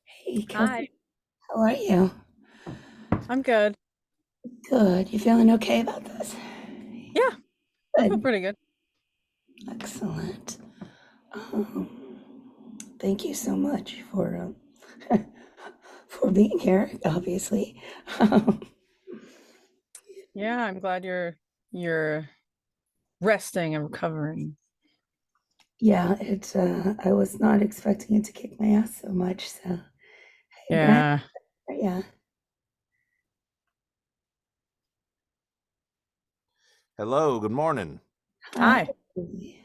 Hey, Hi. Kelsey, how are you? I'm good. Good. You feeling okay about this? Yeah, I feel Good. pretty good. Excellent. Um, Thank you so much for for being here. Obviously, Yeah, I'm glad you're resting and recovering. yeah, it's. I was not expecting it to kick my ass so much. So, hey, Brent. Yeah. Yeah. Hello, good morning. Hi. Hi.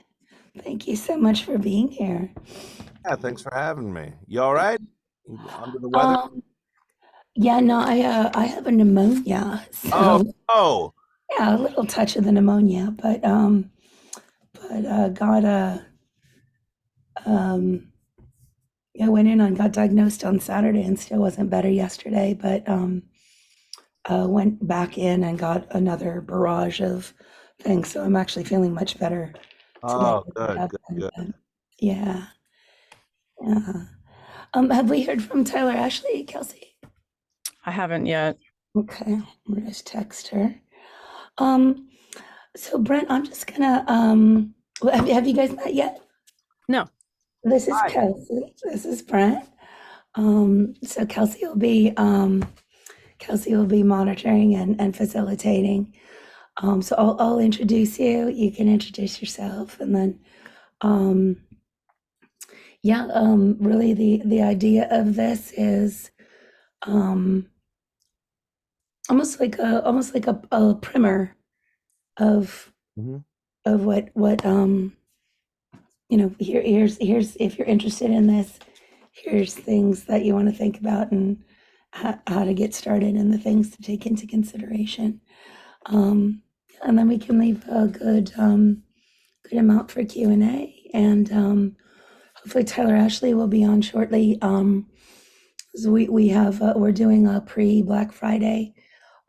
Thank you so much for being here. Yeah, thanks for having me. You all right? You under the weather? Um. Yeah. No. I have a pneumonia. Oh, So oh, yeah, a little touch of the pneumonia, but got I went in and got diagnosed on Saturday and still wasn't better yesterday, but went back in and got another barrage of things. So I'm actually feeling much better today. Oh, good, good, good. Yeah. Yeah. Have we heard from Tyler Ashley, Kelsey? I haven't yet. Okay, I'm gonna just text her. So Brent, I'm just gonna have you guys met yet? No. This is Hi. Kelsey. This is Brent. So Kelsey will be monitoring and facilitating. So I'll introduce you. You can introduce yourself, and then really the idea of this is almost like a primer of Mhm. of what here's if you're interested in this, here's things that you want to think about and how to get started and the things to take into consideration. And then we can leave a good amount for Q&A, and hopefully Tyler Ashley will be on shortly. So we're doing a pre-Black Friday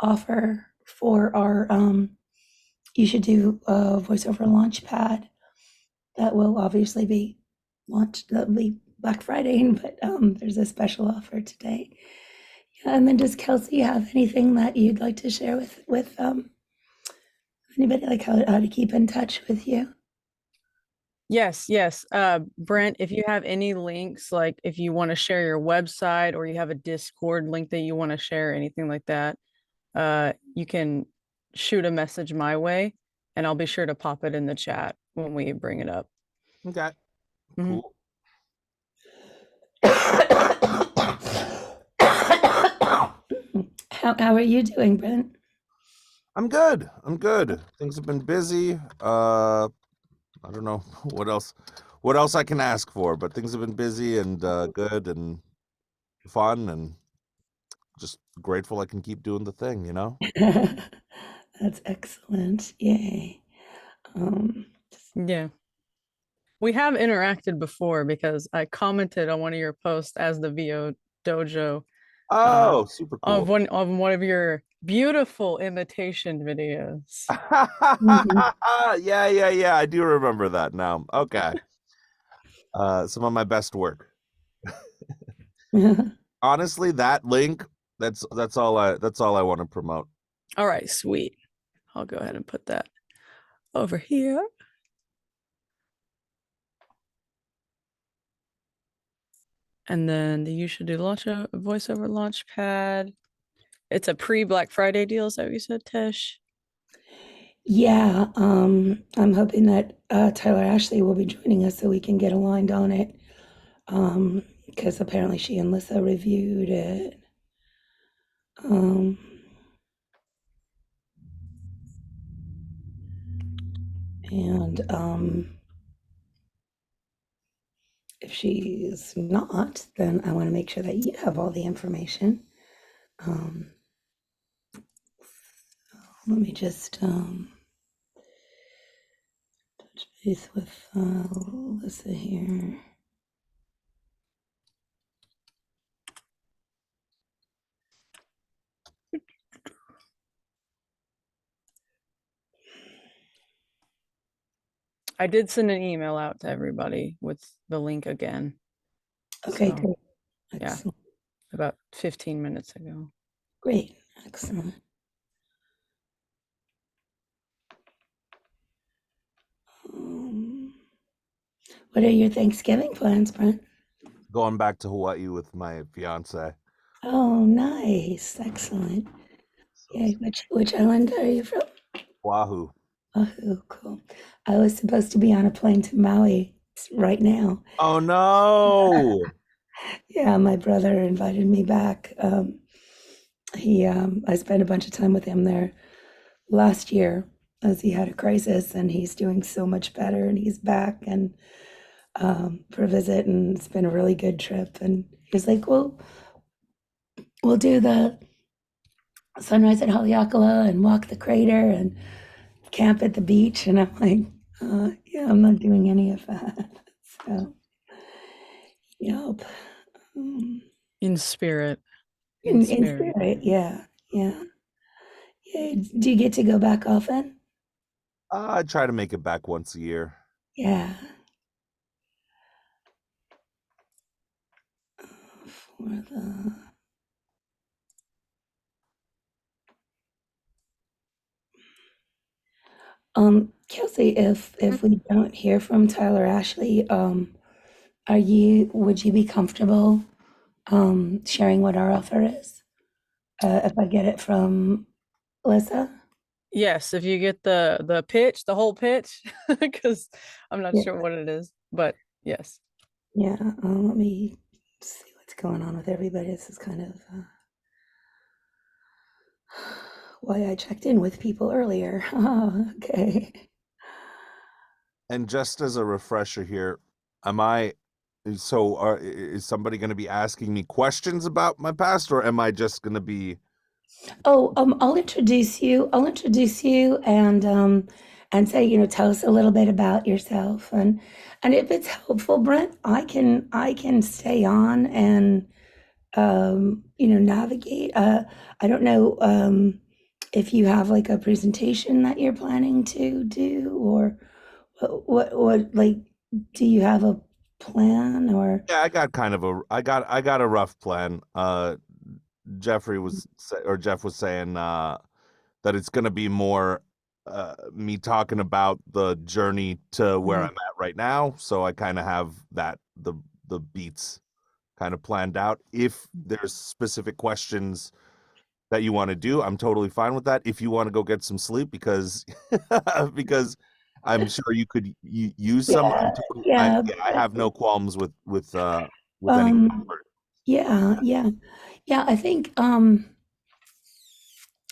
offer for our you should do a voiceover launch pad that will obviously be launched. That'll be Black Friday, but there's a special offer today. Yeah, and then does Kelsey have anything that you'd like to share with anybody, like how to keep in touch with you? Yes. Brent, if you have any links, like if you want to share your website or you have a Discord link that you want to share, anything like that, you can shoot a message my way and I'll be sure to pop it in the chat when we bring it up. Okay. Mhm. Cool. How are you doing, Brent? I'm good. I'm good. Things have been busy. I don't know what else I can ask for, but things have been busy and good and fun, and just grateful I can keep doing the thing, you know? That's excellent. Yay. Yeah. We have interacted before because I commented on one of your posts as the VO Dojo Oh, super of cool. one of your beautiful imitation videos. Yeah. I do remember that now. Okay. Some of my best work. Honestly, that link, that's all I want to promote. All right, sweet. I'll go ahead and put that over here. And then the You Should Do Launch a Voiceover Launchpad. It's a pre-Black Friday deal, is that what you said, Tish? Yeah, I'm hoping that Tyler Ashley will be joining us so we can get aligned on it. Because apparently she and Lissa reviewed it. And if she's not, then I want to make sure that you have all the information. Let me just touch base with Lissa here. I did send an email out to everybody with the link again. Okay, So, great. yeah, Excellent. about 15 minutes ago. Great. Excellent. What are your Thanksgiving plans, Brent? Going back to Hawaii with my fiance. Oh, nice. Excellent. So, Yay. Which island are you from? Oahu. Oh, cool. I was supposed to be on a plane to Maui right now. Oh no. Yeah, my brother invited me back. I spent a bunch of time with him there last year as he had a crisis, and he's doing so much better, and he's back and for a visit, and it's been a really good trip. And he's like, "Well, we'll do the sunrise at Haleakala and walk the crater and camp at the beach." And I'm like, "Yeah, I'm not doing any of that." So. In spirit. In spirit, yeah, yeah. Yeah. Do you get to go back often? I try to make it back once a year. Yeah. For the Kelsey, if we don't hear from Tyler Ashley, would you be comfortable sharing what our offer is? If I get it from Alyssa? Yes, if you get the pitch, the whole pitch, because I'm not Yeah. sure what it is, but yes. Yeah. Let me see what's going on with everybody. This is kind of why I checked in with people earlier. Okay. And just as a refresher here, is somebody going to be asking me questions about my past, or am I just going to be? Oh, I'll introduce you. I'll introduce you and say, tell us a little bit about yourself. And if it's helpful, Brent, I can stay on and navigate. I don't know if you have like a presentation that you're planning to do, or what like, do you have a plan or? Yeah, I got a rough plan. Jeff was saying that it's going to be more me talking about the journey to where I'm at right now. So I kind of have the beats kind of planned out. If there's specific questions that you want to do, I'm totally fine with that. If you want to go get some sleep because because I'm sure you could use some. Yeah, yeah. I have no qualms with any. Um, yeah. Yeah, I think,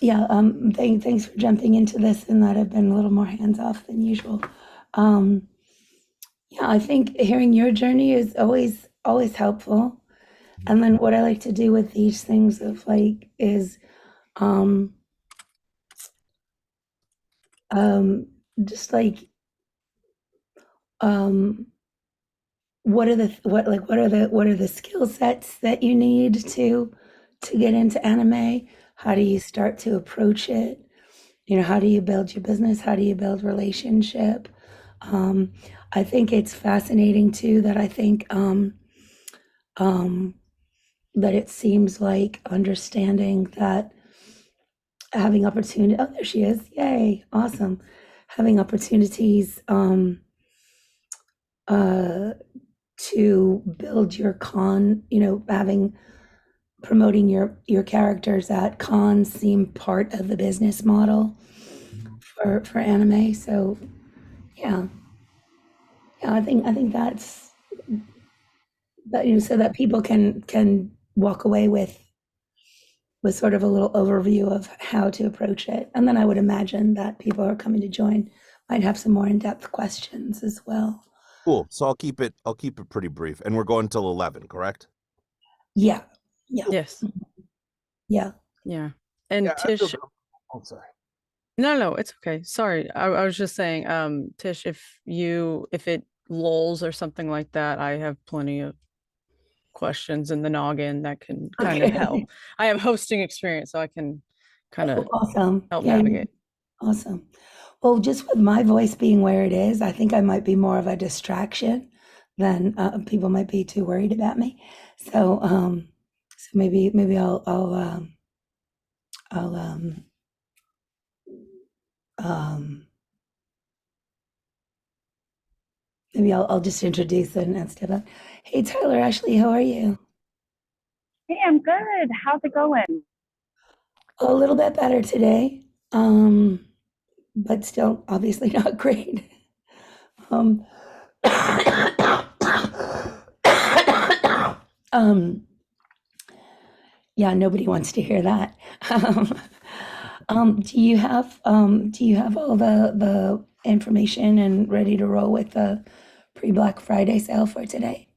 yeah, thanks for jumping into this and that I've been a little more hands off than usual. Um, yeah, I think hearing your journey is always helpful. And then what I like to do with these things of like is um um just like um what are the skill sets that you need to get into anime? How do you start to approach it? How do you build your business? How do you build relationship? Um, I think it's fascinating too that I think um, that it seems like understanding that having opportunity. Oh, there she is! Yay, awesome! Having opportunities uh, to build your con. Having promoting your characters at cons seem part of the business model for anime. So yeah, yeah, I think that's that, so that people can walk away with sort of a little overview of how to approach it. And then I would imagine that people who are coming to join might have some more in-depth questions as well. Cool. So I'll keep it pretty brief. And we're going till 11, correct? Yeah, yeah, Yes. yeah. Yeah. And Yeah, I feel Tish, good. Oh, sorry. no, it's okay. Sorry. I was just saying, Tish, if it lulls or something like that, I have plenty of questions in the noggin that can kind of Okay. help. I have hosting experience, so I can kind Oh, of awesome. help Yeah, navigate. awesome. Well, just with my voice being where it is, I think I might be more of a distraction than people might be too worried about me. So maybe I'll um, maybe I'll just introduce and step up. Hey, Tyler, Ashley, how are you? Hey, I'm good. How's it going? A little bit better today, but still obviously not great. Um, um, yeah, nobody wants to hear that. Do you have all the information and ready to roll with the pre-Black Friday sale for today?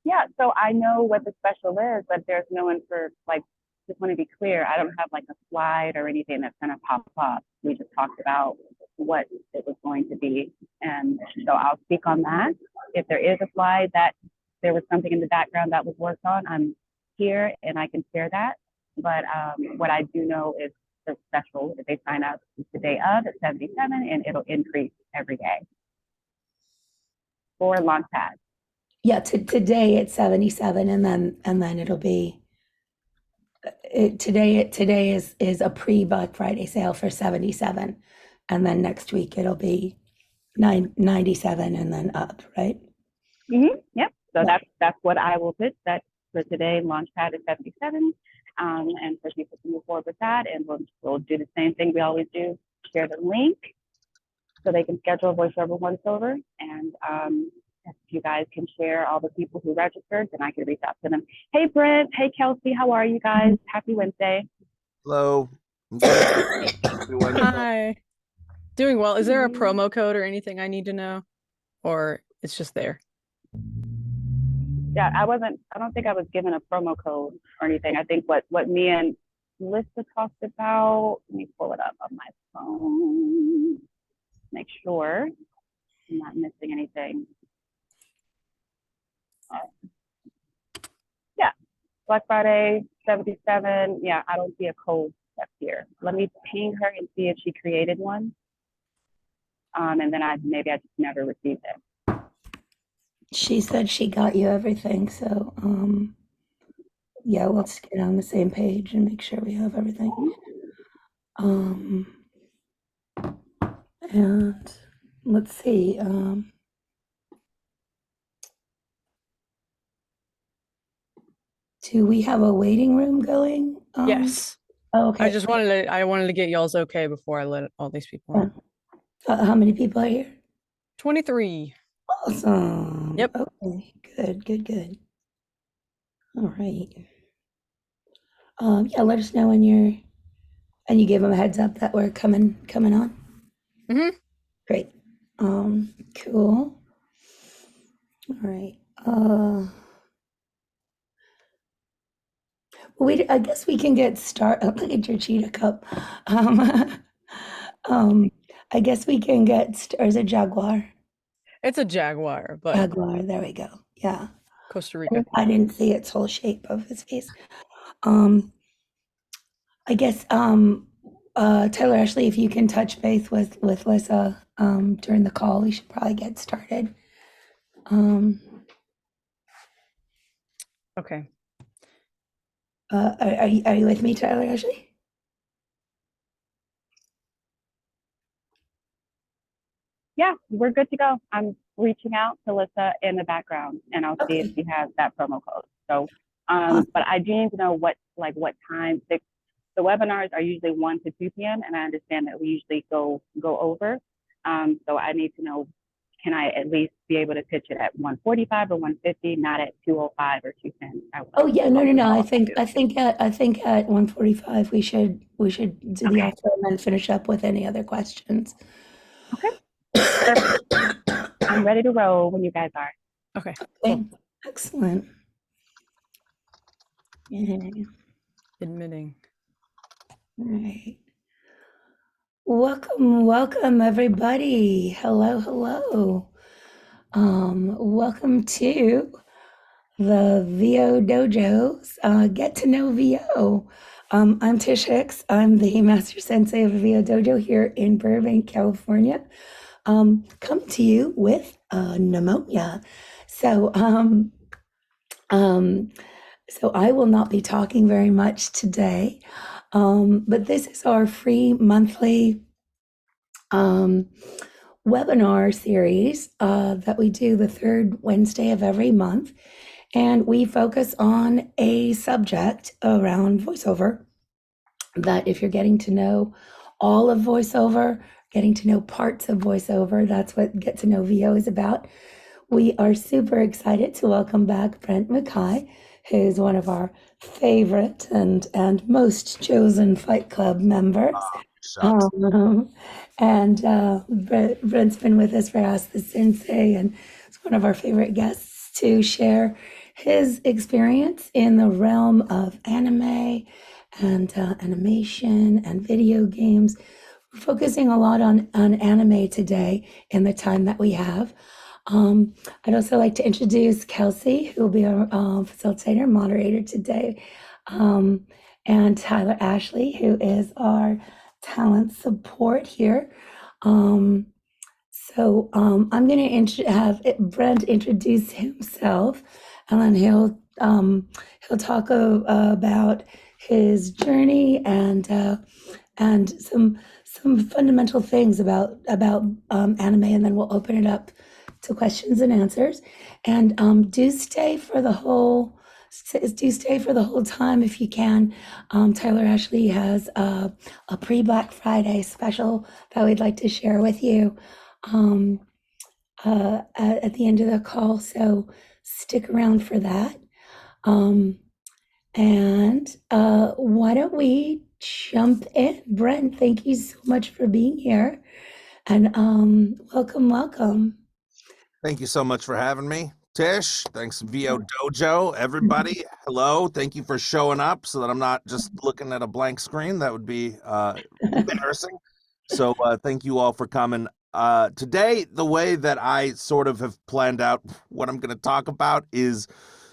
Yeah, so I know what the special is, but there's no one for like, just want to be clear, I don't have like a slide or anything that's going to pop up. We just talked about what it was going to be. And so I'll speak on that. If there is a slide that there was something in the background that was worked on, I'm here and I can share that. But what I do know is the special, if they sign up the day of at 77, and it'll increase every day for Launchpad. Yeah, today it's 77, and then it'll be today is a pre-Black Friday sale for 77, and then next week it'll be 97 and then up, right? Yep. So that's what I will pitch. That for today, Launchpad is 77, and for people to move forward with that, and we'll do the same thing we always do: share the link so they can schedule a voiceover, and if you guys can share all the people who registered, then I can reach out to them. Hey, Brent. Hey, Kelsey. How are you guys? Happy Wednesday. Hello. Happy Wednesday. Hi. Doing well. Is there a promo code or anything I need to know? Or it's just there? Yeah, I don't think I was given a promo code or anything. I think what me and Lisa talked about, let me pull it up on my phone, make sure I'm not missing anything. Yeah, Black Friday, 77. Yeah, I don't see a code up here. Let me ping her and see if she created one. And then maybe I just never received it. She said she got you everything, so yeah, let's get on the same page and make sure we have everything. And let's see. Do we have a waiting room going? Yes. Oh, okay. I wanted to get y'all's okay before I let all these people in. How many people are here? 23. Awesome. Yep. Okay. Good. All right. Yeah, let us know when and you give them a heads up that we're coming on. Great. Cool. All right. I guess we can get started. Look at your cheetah cup. I guess we can or is it Jaguar? It's a Jaguar, but Jaguar, there we go. Yeah. Costa Rica. I didn't see its whole shape of his face. I guess Taylor Ashley, if you can touch base with Lisa during the call, we should probably get started. Okay. Are you with me, Taylor Ashley? Yeah, we're good to go. I'm reaching out to Lisa in the background, and I'll see if she has that promo code. So, but I do need to know what time. The webinars are usually 1 to 2 p.m., and I understand that we usually go over. So I need to know, can I at least be able to pitch it at 1:45 or 1:50, not at 2:05 or 2:10? Oh yeah, no. I think at 1:45 we should do the offer and then finish up with any other questions. Okay. Perfect. I'm ready to roll when you guys are. Okay. Cool. Excellent. Yeah. Admitting. All right. Welcome everybody. Hello. Welcome to the VO Dojo's Get to Know VO. I'm Tish Hicks. I'm the Master Sensei of the VO Dojo here in Burbank, California. Come to you with pneumonia. So I will not be talking very much today, but this is our free monthly webinar series that we do the third Wednesday of every month. And we focus on a subject around voiceover that if you're getting to know all of voiceover, getting to know parts of voiceover, that's what Get to Know VO is about. We are super excited to welcome back Brent Mukai, who's one of our favorite and most chosen Fight Club members. Brent's been with us for Ask the Sensei, and it's one of our favorite guests to share his experience in the realm of anime and animation and video games. We're focusing a lot on anime today in the time that we have. I'd also like to introduce Kelsey, who will be our facilitator and moderator today, and Tyler Ashley, who is our talent support here. I'm going to have Brent introduce himself, and then he'll talk about his journey and some fundamental things about anime, and then we'll open it up to questions and answers. And do stay for the whole time if you can. Tyler Ashley has a pre-Black Friday special that we'd like to share with you at the end of the call, so stick around for that. Why don't we jump in? Brent, thank you so much for being here, and welcome. Thank you so much for having me. Tish, thanks, VO Dojo. Everybody, hello. Thank you for showing up so that I'm not just looking at a blank screen. That would be embarrassing. So thank you all for coming. Today, the way that I sort of have planned out what I'm going to talk about is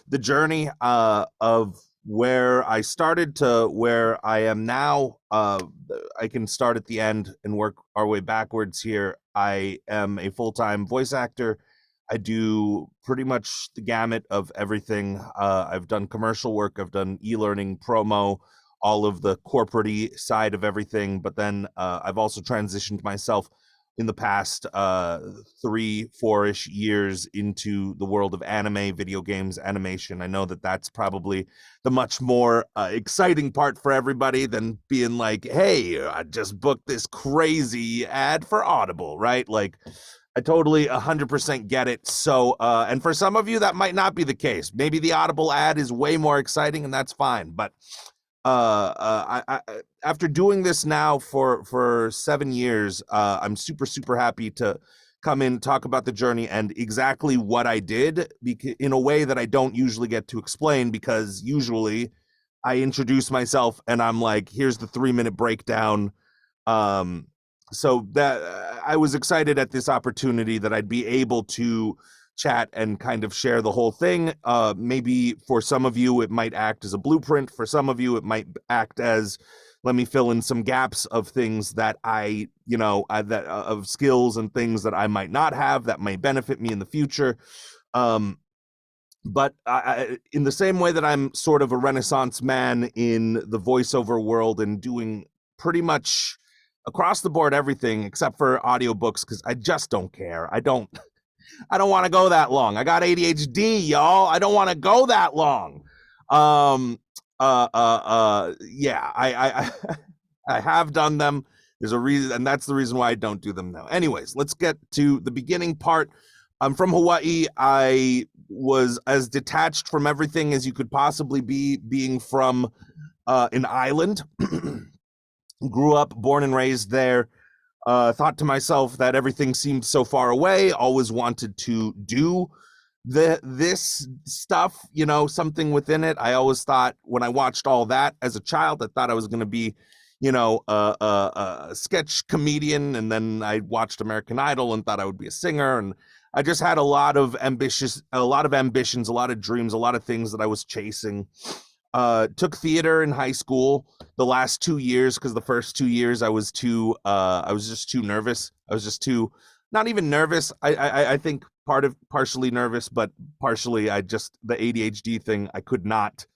the journey of where I started to where I am now. I can start at the end and work our way backwards here. I am a full-time voice actor. I do pretty much the gamut of everything. I've done commercial work, I've done e-learning, promo, all of the corporate side of everything. But then I've also transitioned myself in the past 3-4-ish years into the world of anime, video games, animation. I know that that's probably the much more exciting part for everybody than being like, hey, I just booked this crazy ad for Audible, right? Like, I totally 100% get it. So, and for some of you, that might not be the case. Maybe the Audible ad is way more exciting, and that's fine. But I after doing this now for 7 years, I'm super happy to come in, talk about the journey and exactly what I did in a way that I don't usually get to explain, because usually I introduce myself and I'm like, here's the 3-minute breakdown. So that I was excited at this opportunity that I'd be able to chat and kind of share the whole thing. Maybe for some of you, it might act as a blueprint. For some of you, it might act as, let me fill in some gaps of things that of skills and things that I might not have that may benefit me in the future. But in the same way that I'm sort of a Renaissance man in the voiceover world and doing pretty much across the board everything except for audiobooks, because I just don't care. I don't want to go that long. I got ADHD, y'all. I don't want to go that long. Yeah, I have done them. There's a reason, and that's the reason why I don't do them now. Anyways, let's get to the beginning part. I'm from Hawaii. I was as detached from everything as you could possibly be, being from an island. Grew up, born and raised there. Thought to myself that everything seemed so far away. Always wanted to do this stuff, something within it. I always thought, when I watched all that as a child, I thought I was going to be, a sketch comedian. And then I watched American Idol and thought I would be a singer. And I just had a lot of ambitions, a lot of dreams, a lot of things that I was chasing. Took theater in high school the last 2 years, because the first 2 years I was just too nervous. I was just too, not even nervous. I think partially nervous, but partially the ADHD thing. I could not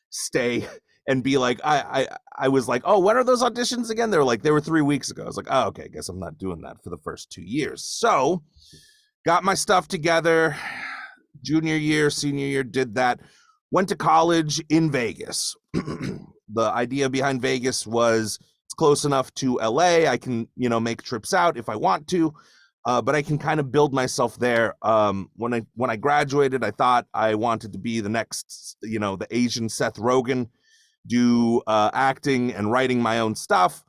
stay and be like, I was like, oh, when are those auditions again? They were 3 weeks ago. I was like, oh, okay, I guess I'm not doing that for the first 2 years. So got my stuff together, junior year, senior year, did that. Went to college in Vegas. The idea behind Vegas was it's close enough to LA. I can, make trips out if I want to, but I can kind of build myself there. When I graduated, I thought I wanted to be the next, the Asian Seth Rogen, do acting and writing my own stuff.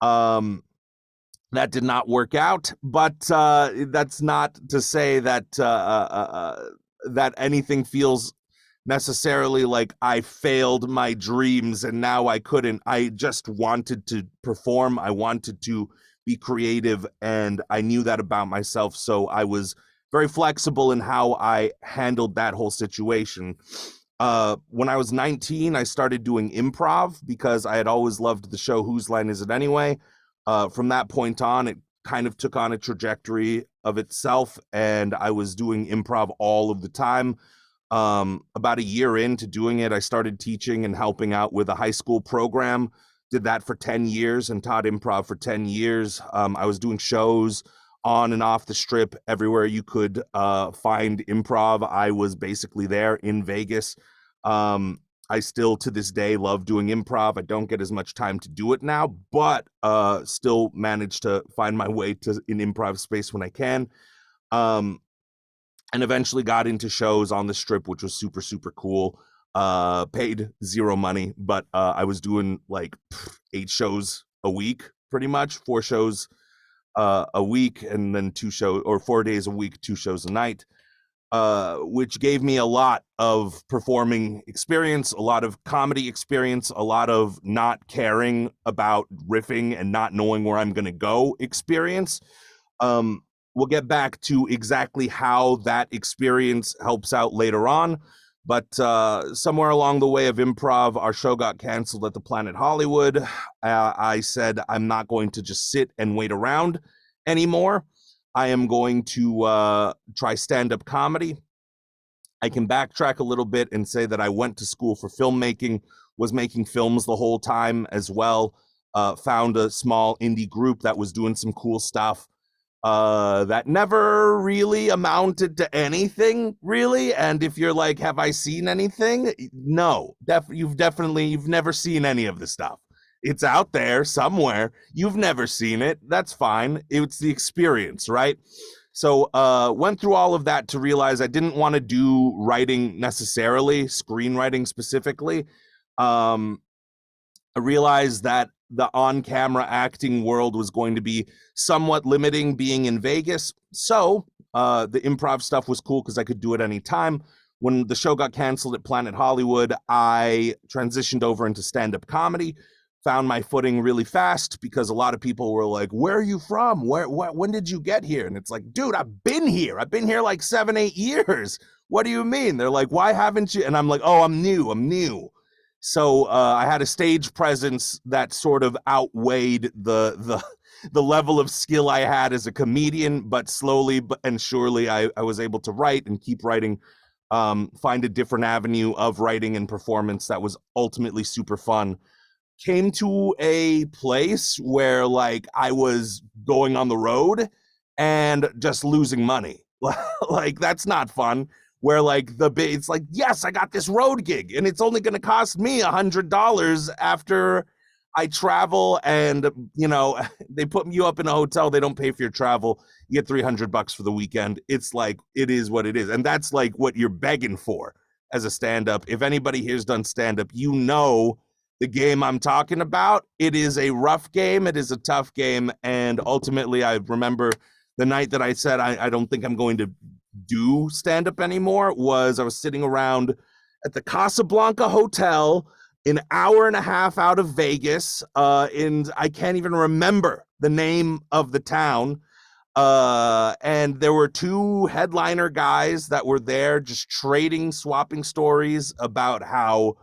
That did not work out, but that's not to say that that anything feels necessarily like I failed my dreams and now I couldn't. I just wanted to perform. I wanted to be creative, and I knew that about myself. So I was very flexible in how I handled that whole situation. When I was 19, I started doing improv because I had always loved the show Whose Line Is It Anyway? From that point on, it kind of took on a trajectory of itself, and I was doing improv all of the time. About a year into doing it, I started teaching and helping out with a high school program. Did that for 10 years and taught improv for 10 years. I was doing shows on and off the strip everywhere you could find improv. I was basically there in Vegas. I still to this day love doing improv. I don't get as much time to do it now, but still manage to find my way to an improv space when I can. And eventually got into shows on the strip, which was super, super cool. Paid zero money, but I was doing like 8 shows a week, pretty much 4 shows a week, and then 2 shows, or 4 days a week, 2 shows a night, which gave me a lot of performing experience, a lot of comedy experience, a lot of not caring about riffing and not knowing where I'm going to go experience. We'll get back to exactly how that experience helps out later on. But somewhere along the way of improv, our show got canceled at the Planet Hollywood. I said, I'm not going to just sit and wait around anymore. I am going to try stand-up comedy. I can backtrack a little bit and say that I went to school for filmmaking, was making films the whole time as well, found a small indie group that was doing some cool stuff. That never really amounted to anything, really. And if you're like, have I seen anything? No, you've never seen any of the stuff. It's out there somewhere. You've never seen it. That's fine. It's the experience, right? So went through all of that to realize I didn't want to do writing necessarily, screenwriting specifically. I realized that the on-camera acting world was going to be somewhat limiting being in Vegas. So the improv stuff was cool because I could do it anytime. When the show got canceled at Planet Hollywood, I transitioned over into stand-up comedy, found my footing really fast because a lot of people were like, where are you from? When did you get here? And it's like, dude, I've been here. I've been here like 7-8 years. What do you mean? They're like, why haven't you? And I'm like, oh, I'm new. So I had a stage presence that sort of outweighed the level of skill I had as a comedian, but slowly and surely I was able to write and keep writing, find a different avenue of writing and performance that was ultimately super fun. Came to a place where like I was going on the road and just losing money. Like that's not fun. Where like it's like, yes, I got this road gig and it's only going to cost me $100 after I travel, and you know, they put you up in a hotel, they don't pay for your travel, you get $300 for the weekend. It's like, it is what it is. And that's like what you're begging for as a stand-up. If anybody here's done stand-up, you know the game I'm talking about. It is a rough game, it is a tough game, and ultimately I remember the night that I said I don't think I'm going to do stand-up anymore I was sitting around at the Casablanca Hotel an hour and a half out of Vegas, and I can't even remember the name of the town, and there were 2 headliner guys that were there just swapping stories about how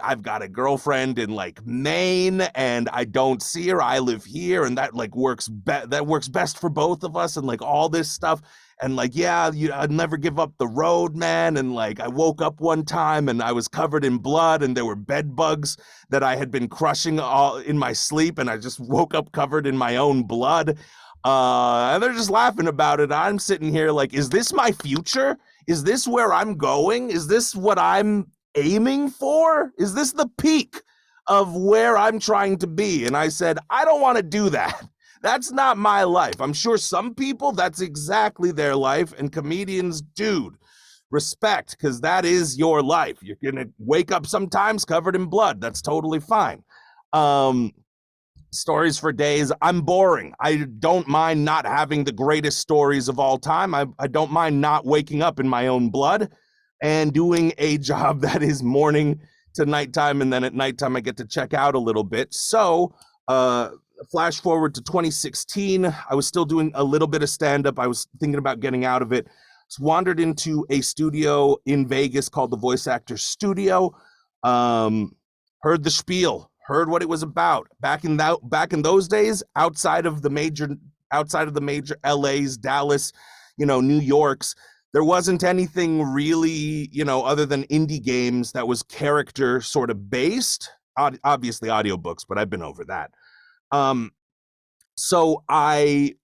I've got a girlfriend in like Maine and I don't see her, I live here, and that like works best for both of us, and like all this stuff. And like, yeah, I'd never give up the road, man. And like, I woke up one time and I was covered in blood and there were bed bugs that I had been crushing all in my sleep. And I just woke up covered in my own blood. And they're just laughing about it. I'm sitting here like, is this my future? Is this where I'm going? Is this what I'm aiming for? Is this the peak of where I'm trying to be? And I said, I don't want to do that. That's not my life. I'm sure some people, that's exactly their life. And comedians, dude, respect, because that is your life. You're going to wake up sometimes covered in blood. That's totally fine. Stories for days. I'm boring. I don't mind not having the greatest stories of all time. I don't mind not waking up in my own blood and doing a job that is morning to nighttime. And then at nighttime, I get to check out a little bit. So, flash forward to 2016. I was still doing a little bit of stand-up. I was thinking about getting out of it. Wandered into a studio in Vegas called the Voice Actor Studio. Heard the spiel, heard what it was about. Back in those days, outside of the major LAs, Dallas, New Yorks, there wasn't anything really, other than indie games that was character sort of based. Obviously audiobooks, but I've been over that. So I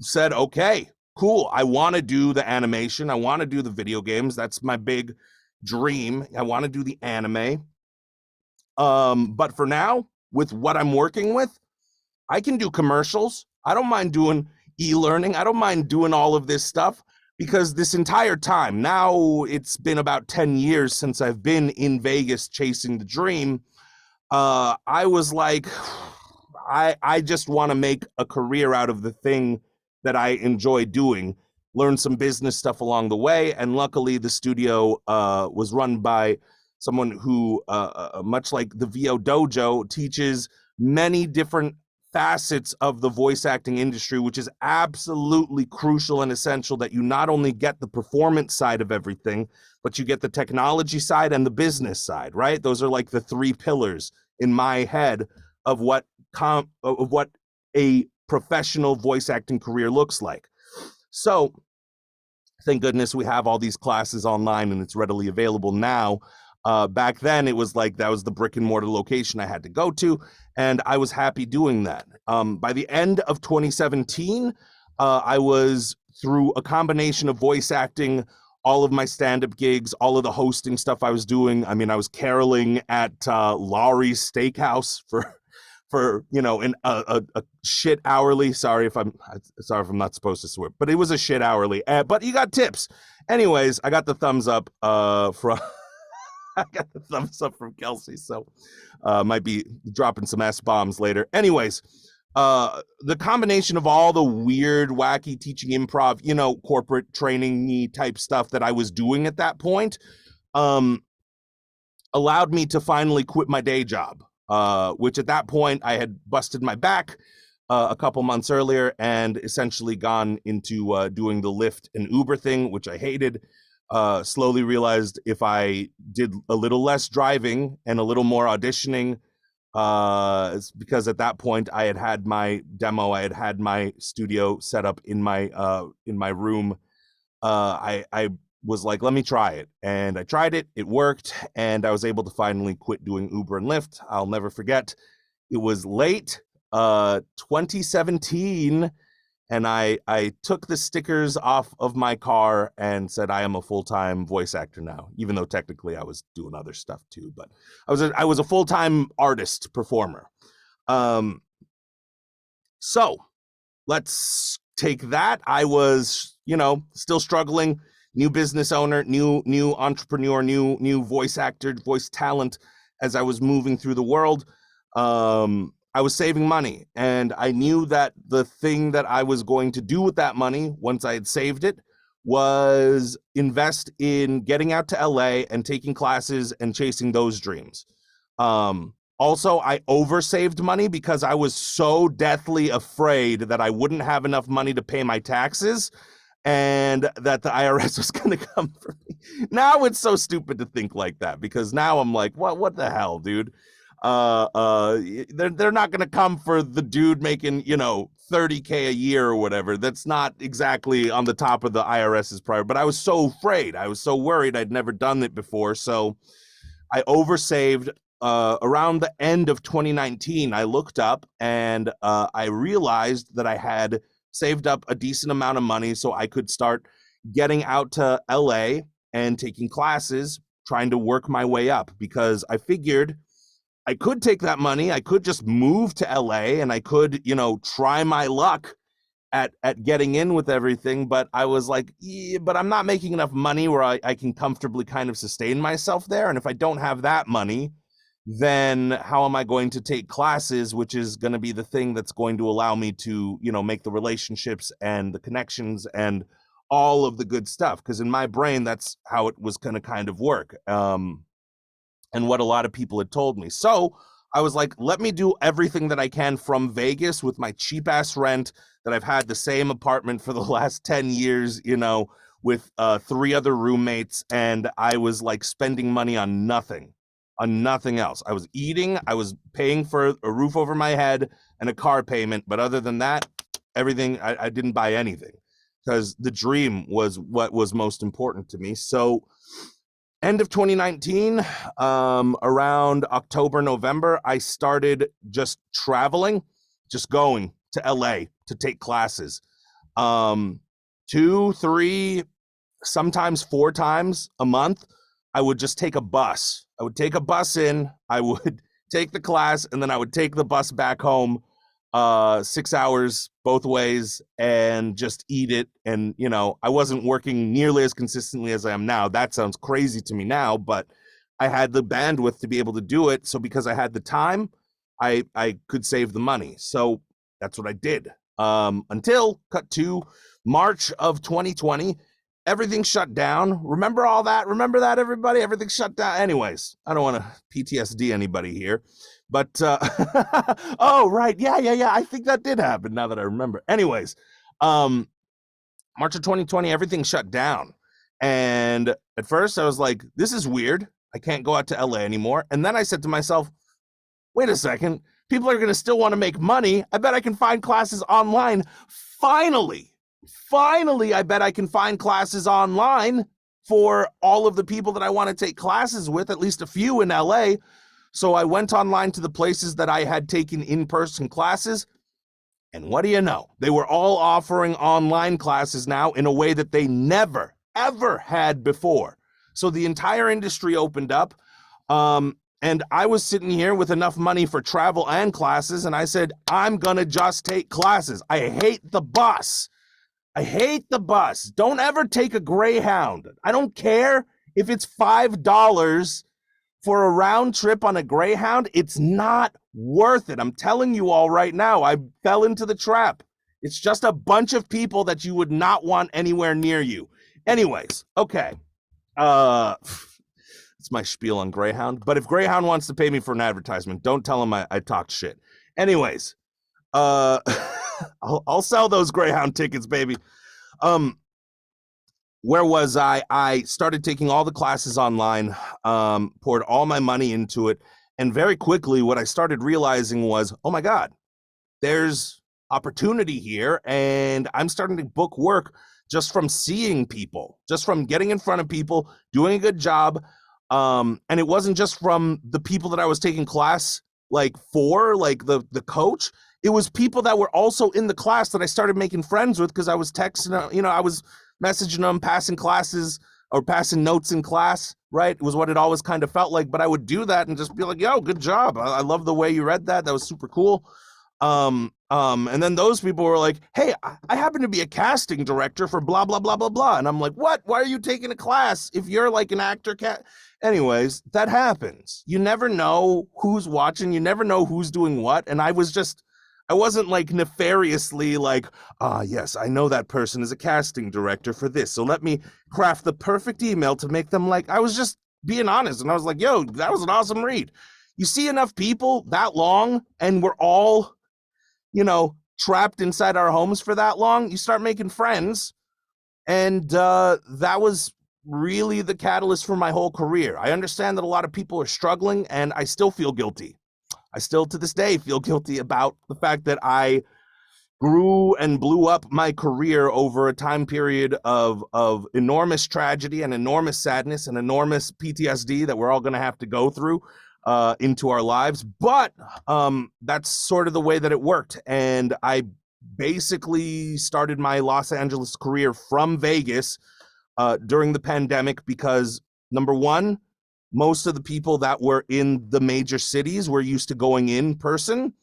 said, okay, cool. I want to do the animation. I want to do the video games. That's my big dream. I want to do the anime. But for now, with what I'm working with, I can do commercials. I don't mind doing e-learning. I don't mind doing all of this stuff, because this entire time, now it's been about 10 years since I've been in Vegas chasing the dream. I was like, I just want to make a career out of the thing that I enjoy doing, learn some business stuff along the way. And luckily the studio was run by someone who, much like the thevodojo, teaches many different facets of the voice acting industry, which is absolutely crucial and essential, that you not only get the performance side of everything, but you get the technology side and the business side, right? Those are like the three pillars in my head of what a professional voice acting career looks like. So thank goodness we have all these classes online and it's readily available now. Back then, it was like that was the brick and mortar location I had to go to, and I was happy doing that. By the end of 2017, I was, through a combination of voice acting, all of my stand-up gigs, all of the hosting stuff I was doing. I mean, I was caroling at Laurie's Steakhouse for a shit hourly. Sorry if I'm not supposed to swear, but it was a shit hourly. But you got tips. Anyways, I got the thumbs up from. I got the thumbs up from Kelsey, so might be dropping some S-bombs later. Anyways, the combination of all the weird, wacky teaching improv, corporate training type stuff that I was doing at that point, allowed me to finally quit my day job, which at that point I had busted my back a couple months earlier and essentially gone into doing the Lyft and Uber thing, which I hated. Slowly realized if I did a little less driving and a little more auditioning, because at that point I had my demo, I had my studio set up in my room. I was like, let me try it, and I tried it. It worked, and I was able to finally quit doing Uber and Lyft. I'll never forget. It was late 2017. And I took the stickers off of my car and said, I am a full-time voice actor now, even though technically I was doing other stuff too. But I was a full-time artist performer. So let's take that. I was, still struggling, new business owner, new entrepreneur, new voice actor, voice talent as I was moving through the world. I was saving money, and I knew that the thing that I was going to do with that money once I had saved it was invest in getting out to LA and taking classes and chasing those dreams. Also, I oversaved money because I was so deathly afraid that I wouldn't have enough money to pay my taxes and that the IRS was going to come for me. Now it's so stupid to think like that, because now I'm like, what the hell, dude? They're not going to come for the dude making, $30K a year or whatever. That's not exactly on the top of the IRS's priority. But I was so afraid. I was so worried. I'd never done it before. So I oversaved. Around the end of 2019, I looked up and I realized that I had saved up a decent amount of money so I could start getting out to LA and taking classes, trying to work my way up, because I figured I could take that money, I could just move to LA and I could, try my luck at getting in with everything. But I was like, yeah, but I'm not making enough money where I can comfortably kind of sustain myself there. And if I don't have that money, then how am I going to take classes, which is going to be the thing that's going to allow me to, make the relationships and the connections and all of the good stuff? Because in my brain, that's how it was going to kind of work. And what a lot of people had told me. So I was like, let me do everything that I can from Vegas with my cheap ass rent that I've had the same apartment for the last 10 years, you know, with 3 other roommates. And I was like spending money on nothing else. I was eating, I was paying for a roof over my head and a car payment. But other than that, everything, I didn't buy anything because the dream was what was most important to me. So end of 2019, around October, November, I started just traveling, just going to LA to take classes. 2, 3, sometimes 4 times a month, I would just take a bus. I would take a bus in, I would take the class, and then I would take the bus back home, 6 hours both ways, and just eat it. And, you know, I wasn't working nearly as consistently as I am now. That sounds crazy to me now, but I had the bandwidth to be able to do it. So because I had the time, I could save the money. So that's what I did. Until cut to March of 2020, everything shut down. Remember all that? Remember that, everybody? Everything shut down. Anyways, I don't want to PTSD anybody here. But, oh, right. Yeah. I think that did happen now that I remember. Anyways, March of 2020, everything shut down. And at first I was like, this is weird. I can't go out to LA anymore. And then I said to myself, wait a second. People are going to still want to make money. I bet I can find classes online. Finally, I bet I can find classes online for all of the people that I want to take classes with, at least a few in LA. So I went online to the places that I had taken in-person classes, and what do you know? They were all offering online classes now in a way that they never, ever had before. So the entire industry opened up, and I was sitting here with enough money for travel and classes, and I said, I'm gonna just take classes. I hate the bus. Don't ever take a Greyhound. I don't care if it's $5 for a round trip on a Greyhound. It's not worth it. I'm telling you all right now, I fell into the trap. It's just a bunch of people that you would not want anywhere near you. Anyways, okay. It's my spiel on Greyhound. But if Greyhound wants to pay me for an advertisement, don't tell them I talked shit. Anyways, I'll sell those Greyhound tickets, baby. Where was I? I started taking all the classes online, poured all my money into it. And very quickly, what I started realizing was, oh my God, there's opportunity here. And I'm starting to book work just from seeing people, just from getting in front of people, doing a good job. And it wasn't just from the people that I was taking class for, the coach. It was people that were also in the class that I started making friends with because I was texting, I was messaging them, passing classes or passing notes in class, right? It was what it always kind of felt like. But I would do that and just be like, yo, good job. I love the way you read that. That was super cool. And then those people were like, hey, I happen to be a casting director for blah, blah, blah, blah, blah. And I'm like, what? Why are you taking a class if you're like an actor? Anyways, that happens. You never know who's watching. You never know who's doing what. And I wasn't like nefariously like, yes, I know that person is a casting director for this. So let me craft the perfect email to make them like, I was just being honest. And I was like, yo, that was an awesome read. You see enough people that long and we're all, trapped inside our homes for that long, you start making friends. And that was really the catalyst for my whole career. I understand that a lot of people are struggling and I still feel guilty. I still to this day feel guilty about the fact that I grew and blew up my career over a time period of enormous tragedy and enormous sadness and enormous PTSD that we're all going to have to go through into our lives. But that's sort of the way that it worked. And I basically started my Los Angeles career from Vegas during the pandemic because, number one, most of the people that were in the major cities were used to going in person.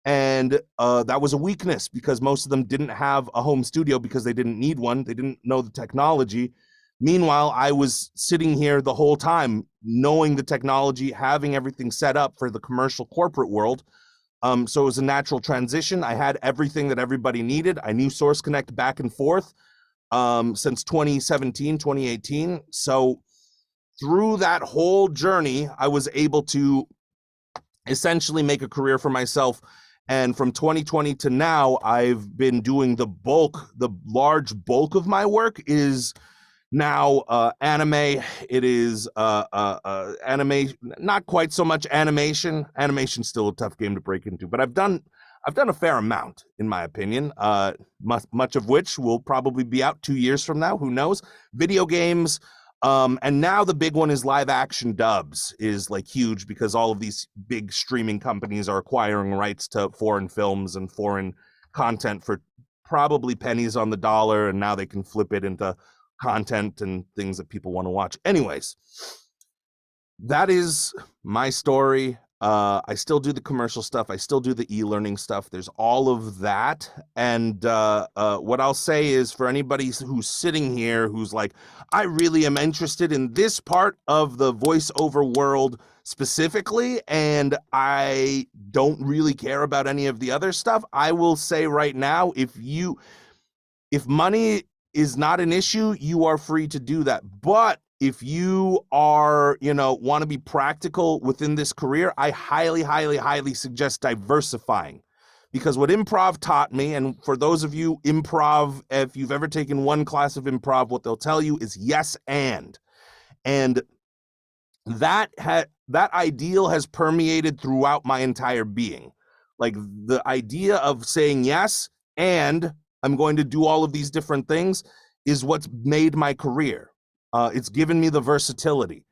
And that was a weakness because most of them didn't have a home studio because they didn't need one. They didn't know the technology. Meanwhile, I was sitting here the whole time, knowing the technology, having everything set up for the commercial corporate world. So it was a natural transition. I had everything that everybody needed. I knew Source Connect back and forth since 2017, 2018. So through that whole journey, I was able to essentially make a career for myself. And from 2020 to now, I've been doing the large bulk of my work is now anime. It is anime, not quite so much animation. Animation's still a tough game to break into, but I've done a fair amount, in my opinion, much of which will probably be out 2 years from now. Who knows? Video games. And now the big one is live action dubs is like huge because all of these big streaming companies are acquiring rights to foreign films and foreign content for probably pennies on the dollar. And now they can flip it into content and things that people want to watch. Anyways, that is my story. I still do the commercial stuff. I still do the e-learning stuff. There's all of that. And what I'll say is for anybody who's sitting here who's like, I really am interested in this part of the voiceover world specifically, and I don't really care about any of the other stuff, I will say right now, if money is not an issue, you are free to do that. But if you are, want to be practical within this career, I highly, highly, highly suggest diversifying. Because what improv taught me, and for those of you improv, if you've ever taken one class of improv, what they'll tell you is yes and. And that ideal has permeated throughout my entire being. Like the idea of saying yes and I'm going to do all of these different things is what's made my career. It's given me the versatility.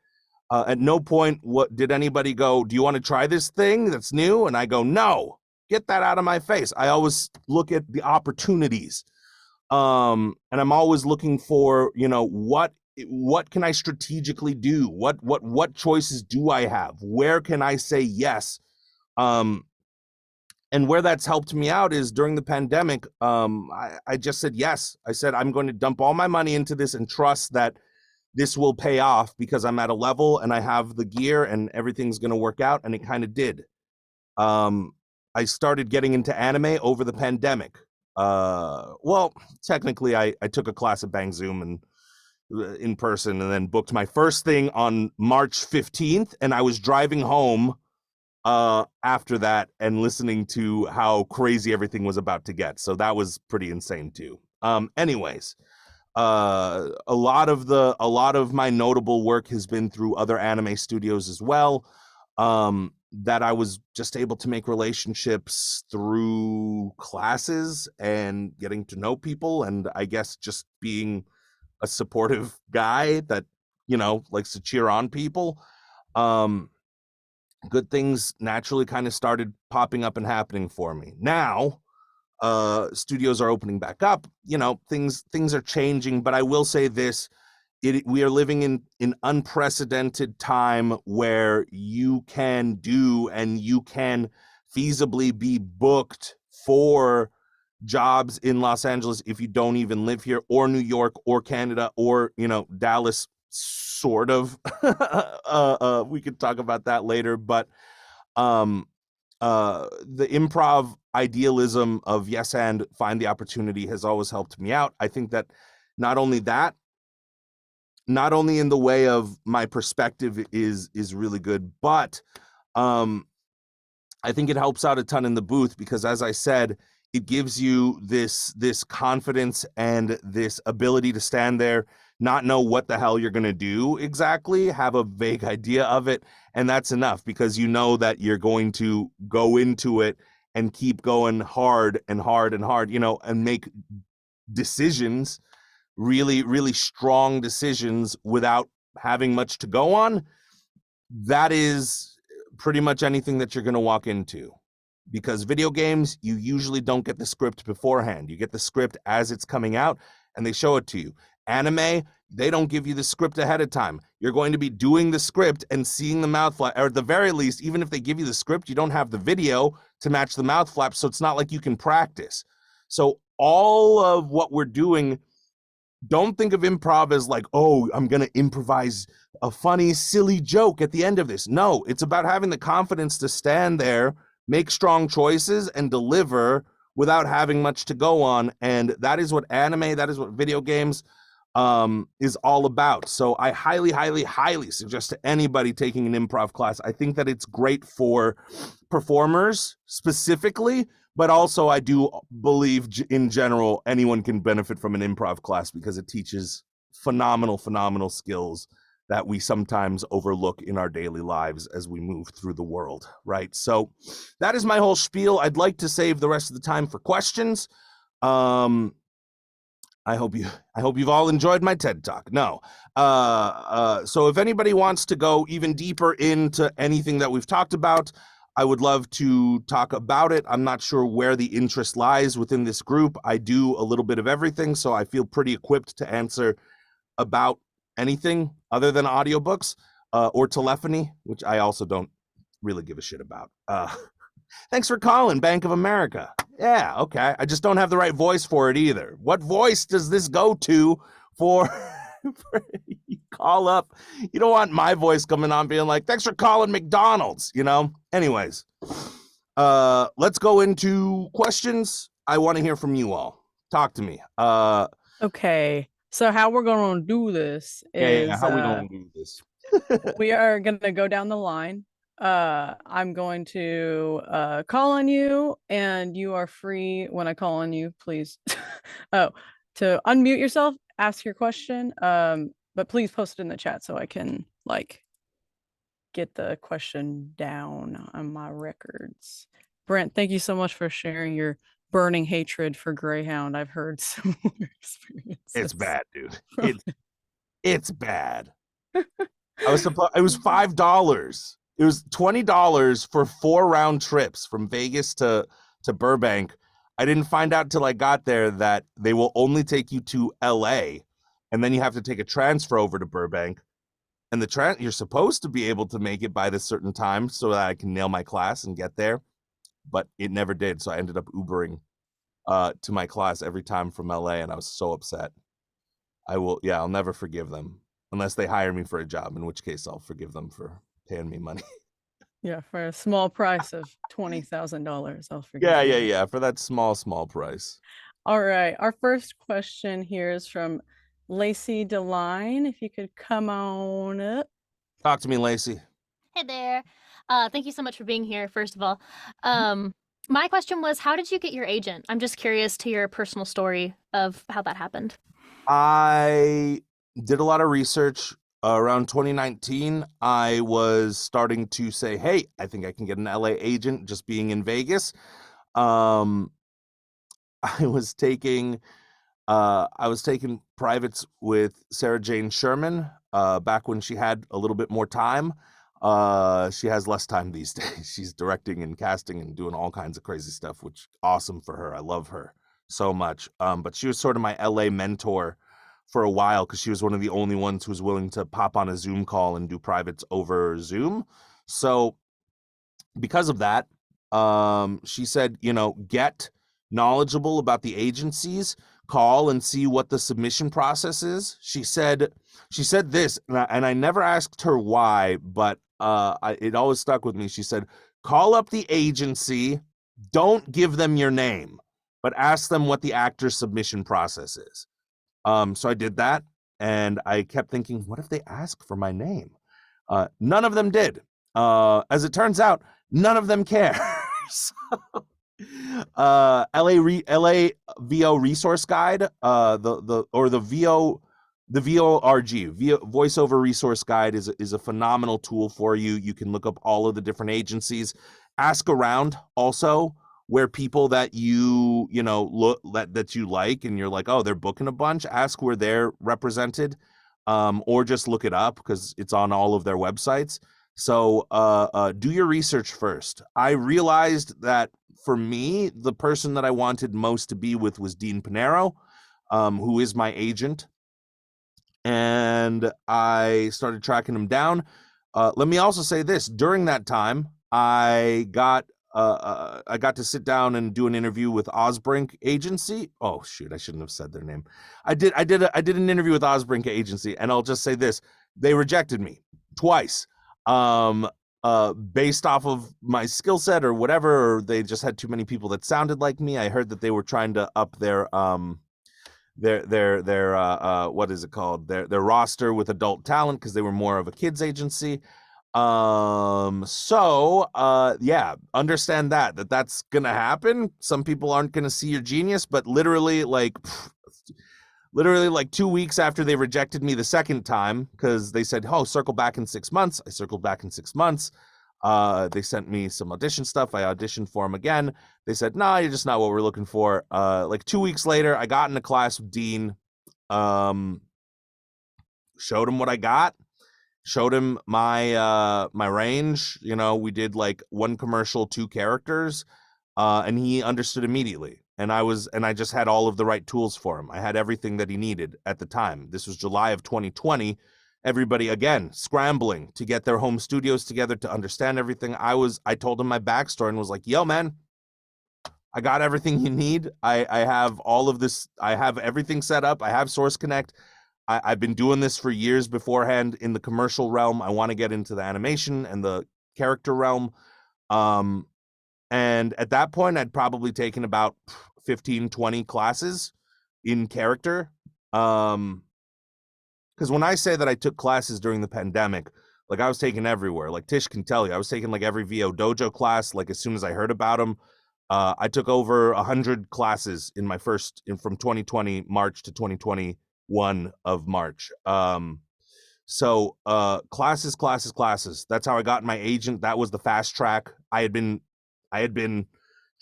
At no point did anybody go, do you want to try this thing that's new? And I go, no, get that out of my face. I always look at the opportunities. And I'm always looking for, what can I strategically do? What choices do I have? Where can I say yes? And where that's helped me out is during the pandemic, I just said yes. I said, I'm going to dump all my money into this and trust that this will pay off because I'm at a level and I have the gear and everything's going to work out. And it kind of did. I started getting into anime over the pandemic. Well, technically I took a class at Bang Zoom and in person and then booked my first thing on March 15th. And I was driving home after that and listening to how crazy everything was about to get. So that was pretty insane too. Anyways, a lot of my notable work has been through other anime studios as well. That I was just able to make relationships through classes and getting to know people, and I guess just being a supportive guy that likes to cheer on people. Good things naturally kind of started popping up and happening for me. Now studios are opening back up, things are changing, but I will say this, we are living in an unprecedented time where you can do and you can feasibly be booked for jobs in Los Angeles if you don't even live here, or New York or Canada or Dallas, sort of. We could talk about that later, but the improv idealism of yes and find the opportunity has always helped me out. I think that not only in the way of my perspective is really good, but I think it helps out a ton in the booth because, as I said, it gives you this confidence and this ability to stand there, not know what the hell you're going to do exactly, have a vague idea of it, and that's enough because you know that you're going to go into it and keep going hard and hard and hard, and make decisions, really, really strong decisions without having much to go on. That is pretty much anything that you're going to walk into. Because video games, you usually don't get the script beforehand. You get the script as it's coming out and they show it to you. Anime, they don't give you the script ahead of time. You're going to be doing the script and seeing the mouth flap, or at the very least, even if they give you the script, you don't have the video to match the mouth flap, so it's not like you can practice. So all of what we're doing, don't think of improv as like, oh, I'm going to improvise a funny, silly joke at the end of this. No, it's about having the confidence to stand there, make strong choices, and deliver without having much to go on. And that is what anime, that is what video games, is all about. So I highly, highly, highly suggest to anybody taking an improv class. I think that it's great for performers specifically, but also I do believe in general anyone can benefit from an improv class because it teaches phenomenal, phenomenal skills that we sometimes overlook in our daily lives as we move through the world, right? So that is my whole spiel. I'd like to save the rest of the time for questions. I hope you've all enjoyed my TED Talk. No. So if anybody wants to go even deeper into anything that we've talked about, I would love to talk about it. I'm not sure where the interest lies within this group. I do a little bit of everything, so I feel pretty equipped to answer about anything other than audiobooks or telephony, which I also don't really give a shit about. Thanks for calling, Bank of America. Yeah, okay. I just don't have the right voice for it either. What voice does this go to for you call up? You don't want my voice coming on being like, thanks for calling McDonald's, you know? Anyways, let's go into questions. I want to hear from you all. Talk to me. Okay. So how we're going to do this is how we going to do this? we are going to go down the line. I'm going to call on you, and you are free when I call on you, please. To unmute yourself, ask your question, but please post it in the chat so I can like get the question down on my records. Brent, thank you so much for sharing your burning hatred for Greyhound. I've heard similar experiences. It's bad, dude. It's bad. It was $5. It was $20 for 4 round trips from Vegas to Burbank. I didn't find out till I got there that they will only take you to LA, and then you have to take a transfer over to Burbank. And you're supposed to be able to make it by this certain time so that I can nail my class and get there, but it never did. So I ended up Ubering to my class every time from LA, and I was so upset. I'll never forgive them unless they hire me for a job, in which case I'll forgive them for paying me money. Yeah, for a small price of $20,000, I'll forgive you. Yeah. For that small price. All right. Our first question here is from Lacey DeLine. If you could come on up. Talk to me, Lacey. Hey there. Thank you so much for being here, first of all. My question was, how did you get your agent? I'm just curious to your personal story of how that happened. I did a lot of research. Around 2019, I was starting to say, hey, I think I can get an LA agent just being in Vegas. I was taking privates with Sarah Jane Sherman back when she had a little bit more time. She has less time these days. She's directing and casting and doing all kinds of crazy stuff, which awesome for her. I love her so much. But she was sort of my LA mentor for a while because she was one of the only ones who was willing to pop on a Zoom call and do privates over Zoom. So because of that, she said, get knowledgeable about the agencies, call and see what the submission process is. She said this, and I never asked her why, but it always stuck with me. She said, call up the agency, don't give them your name, but ask them what the actor's submission process is. So I did that, and I kept thinking, what if they ask for my name? None of them did. As it turns out, none of them care. LA VO Resource Guide, the VORG, Voiceover Resource Guide is a phenomenal tool for you. You can look up all of the different agencies. Ask around also where people that you that you like and you're like, oh, they're booking a bunch. Ask where they're represented, or just look it up because it's on all of their websites. So do your research first. I realized that for me, the person that I wanted most to be with was Dean Pinero, who is my agent. And I started tracking him down. Let me also say this. During that time, I got to sit down and do an interview with Osbrink Agency. Oh shoot, I shouldn't have said their name. I did an interview with Osbrink Agency, and I'll just say this: they rejected me twice, based off of my skill set or whatever, or they just had too many people that sounded like me. I heard that they were trying to up what is it called, their roster with adult talent, because they were more of a kids agency. Yeah, understand that's gonna happen. Some people aren't gonna see your genius, but literally like 2 weeks after they rejected me the second time, because they said, oh, circle back in 6 months. I circled back in 6 months. They sent me some audition stuff. I auditioned for them again. They said, nah, you're just not what we're looking for. Like 2 weeks later, I got in a class with Dean, showed him what I got, showed him my my range. We did like 1 commercial, 2 characters, and he understood immediately. And I just had all of the right tools for him. I had everything that he needed at the time. This was July of 2020. Everybody, again, scrambling to get their home studios together to understand everything. I told him my backstory and was like, yo, man, I got everything you need. I have all of this. I have everything set up. I have Source Connect. I've been doing this for years beforehand in the commercial realm. I want to get into the animation and the character realm. And at that point, I'd probably taken about 15, 20 classes in character. Because when I say that I took classes during the pandemic, like I was taking everywhere. Like Tish can tell you, I was taking like every VO dojo class. Like as soon as I heard about them, I took over 100 classes in my from 2020 March to 2021 of March. Classes. That's how I got my agent. That was the fast track. I had been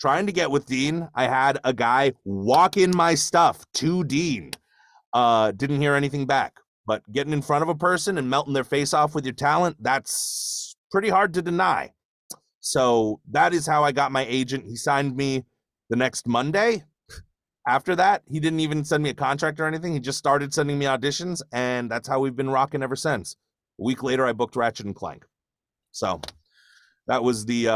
trying to get with Dean. I had a guy walk in my stuff to Dean. Didn't hear anything back. But getting in front of a person and melting their face off with your talent, that's pretty hard to deny. So that is how I got my agent. He signed me the next Monday. After that, he didn't even send me a contract or anything. He just started sending me auditions, and that's how we've been rocking ever since. A week later, I booked Ratchet and Clank. So that was it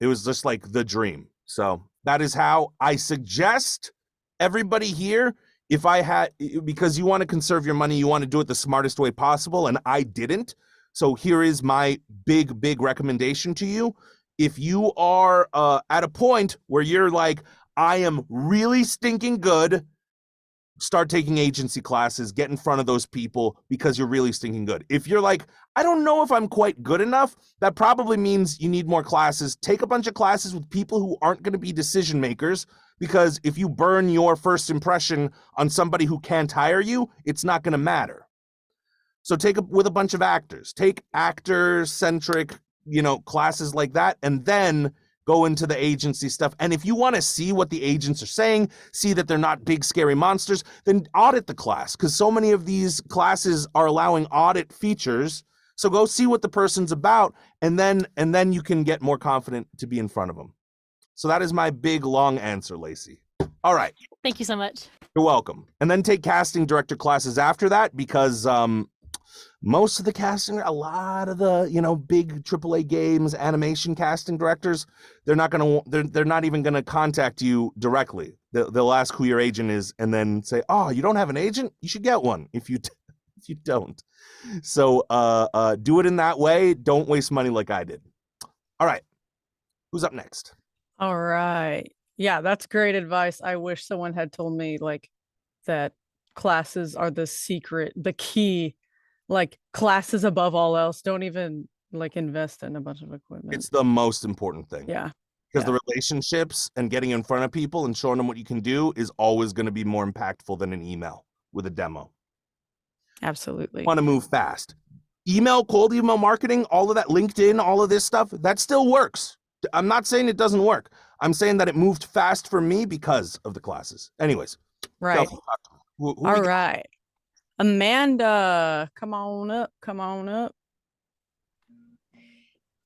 was just like the dream. So that is how I suggest everybody here, because you want to conserve your money, you want to do it the smartest way possible, and I didn't. So here is my big recommendation to you. If you are at a point where you're like, I am really stinking good, start taking agency classes, get in front of those people because you're really stinking good. If you're like, I don't know if I'm quite good enough, that probably means you need more classes. Take a bunch of classes with people who aren't going to be decision makers, because if you burn your first impression on somebody who can't hire you, it's not going to matter. So take with a bunch of actors, take actor-centric, classes like that, and then go into the agency stuff. And if you want to see what the agents are saying, see that they're not big, scary monsters, then audit the class, because so many of these classes are allowing audit features. So go see what the person's about, and then you can get more confident to be in front of them. So that is my big, long answer, Lacey. All right. Thank you so much. You're welcome. And then take casting director classes after that, because most of the casting, a lot of the, big AAA games, animation casting directors, they're not even going to contact you directly. They'll ask who your agent is and then say, oh, you don't have an agent? You should get one if you don't. So do it in that way. Don't waste money like I did. All right. Who's up next? All right. Yeah, that's great advice. I wish someone had told me like that classes are the key. Like classes above all else. Don't even like invest in a bunch of equipment. It's the most important thing. Yeah. Because the relationships and getting in front of people and showing them what you can do is always going to be more impactful than an email with a demo. Absolutely. Want to move fast. Cold email marketing, all of that, LinkedIn, all of this stuff, that still works. I'm not saying it doesn't work. I'm saying that it moved fast for me because of the classes. Anyways. Right. Who all right. Amanda, come on up.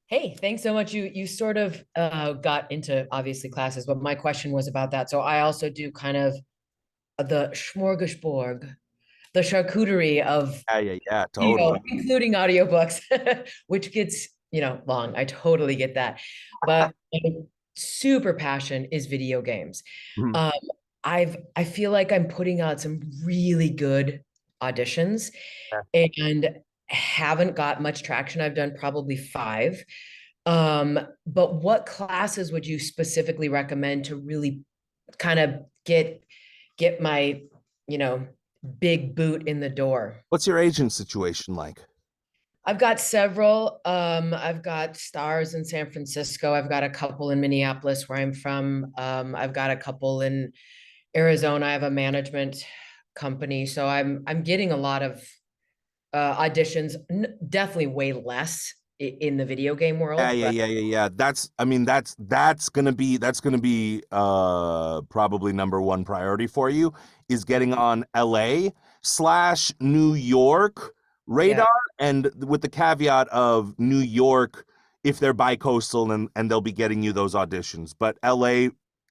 Hey, thanks so much. You sort of got into obviously classes, but my question was about that. So I also do kind of the smorgasbord, the charcuterie of totally, including audiobooks, which gets long. I totally get that, but my super passion is video games. Mm-hmm. I feel like I'm putting out some really good auditions and haven't got much traction. I've done probably 5. But what classes would you specifically recommend to really kind of get my you know, big boot in the door. What's your agent situation like? I've got several. I've got stars in San Francisco. I've got a couple in Minneapolis, where I'm from. I've got a couple in Arizona. I have a management company, so I'm getting a lot of auditions. Definitely way less in the video game Yeah, world, yeah, but yeah, yeah, yeah. That's gonna be probably number one priority for you is getting on LA/New York radar, and with the caveat of New York if they're bi-coastal and they'll be getting you those auditions. But LA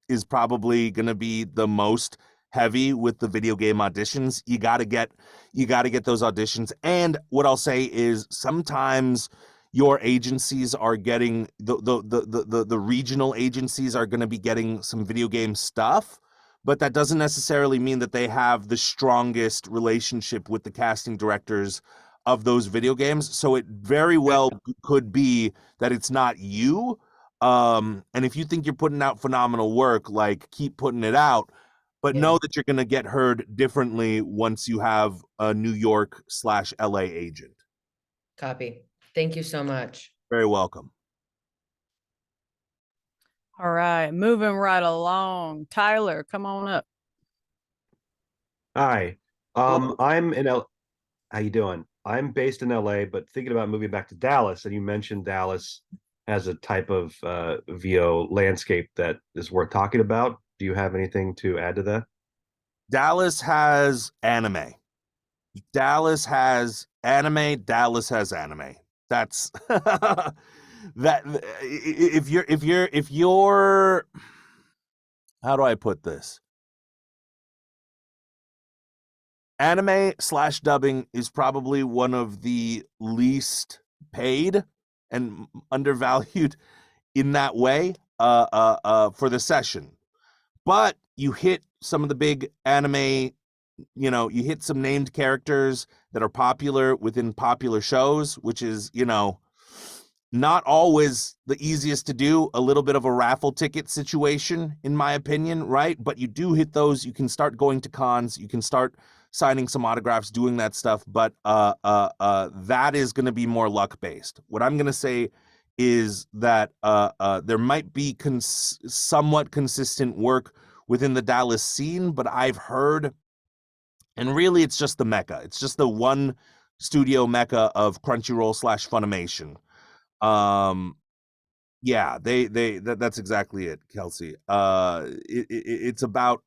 is probably gonna be the most heavy with the video game auditions. You gotta get those auditions. And what I'll say is sometimes your agencies are getting the regional agencies are going to be getting some video game stuff, but that doesn't necessarily mean that they have the strongest relationship with the casting directors of those video games. So it very well could be that it's not you. And if you think you're putting out phenomenal work, like keep putting it out, but know that you're going to get heard differently once you have a New York/LA agent. Copy. Thank you so much. Very welcome. All right, moving right along. Tyler, come on up. Hi. I'm in L. How you doing? I'm based in LA, but thinking about moving back to Dallas. And you mentioned Dallas as a type of VO landscape that is worth talking about. Do you have anything to add to that? Dallas has anime. Dallas has anime. Dallas has anime. That's that. If you're, how do I put this? Anime/dubbing is probably one of the least paid and undervalued in that way for the session. But you hit some of the big anime, you hit some named characters that are popular within popular shows, which is, not always the easiest to do. A little bit of a raffle ticket situation, in my opinion, right? But you do hit those. You can start going to cons. You can start signing some autographs, doing that stuff. But that is going to be more luck based. What I'm going to say is that there might be somewhat consistent work within the Dallas scene, but I've heard, and really it's just the mecca. It's just the one studio mecca of Crunchyroll/Funimation. Yeah, that's exactly it, Kelsey. It's about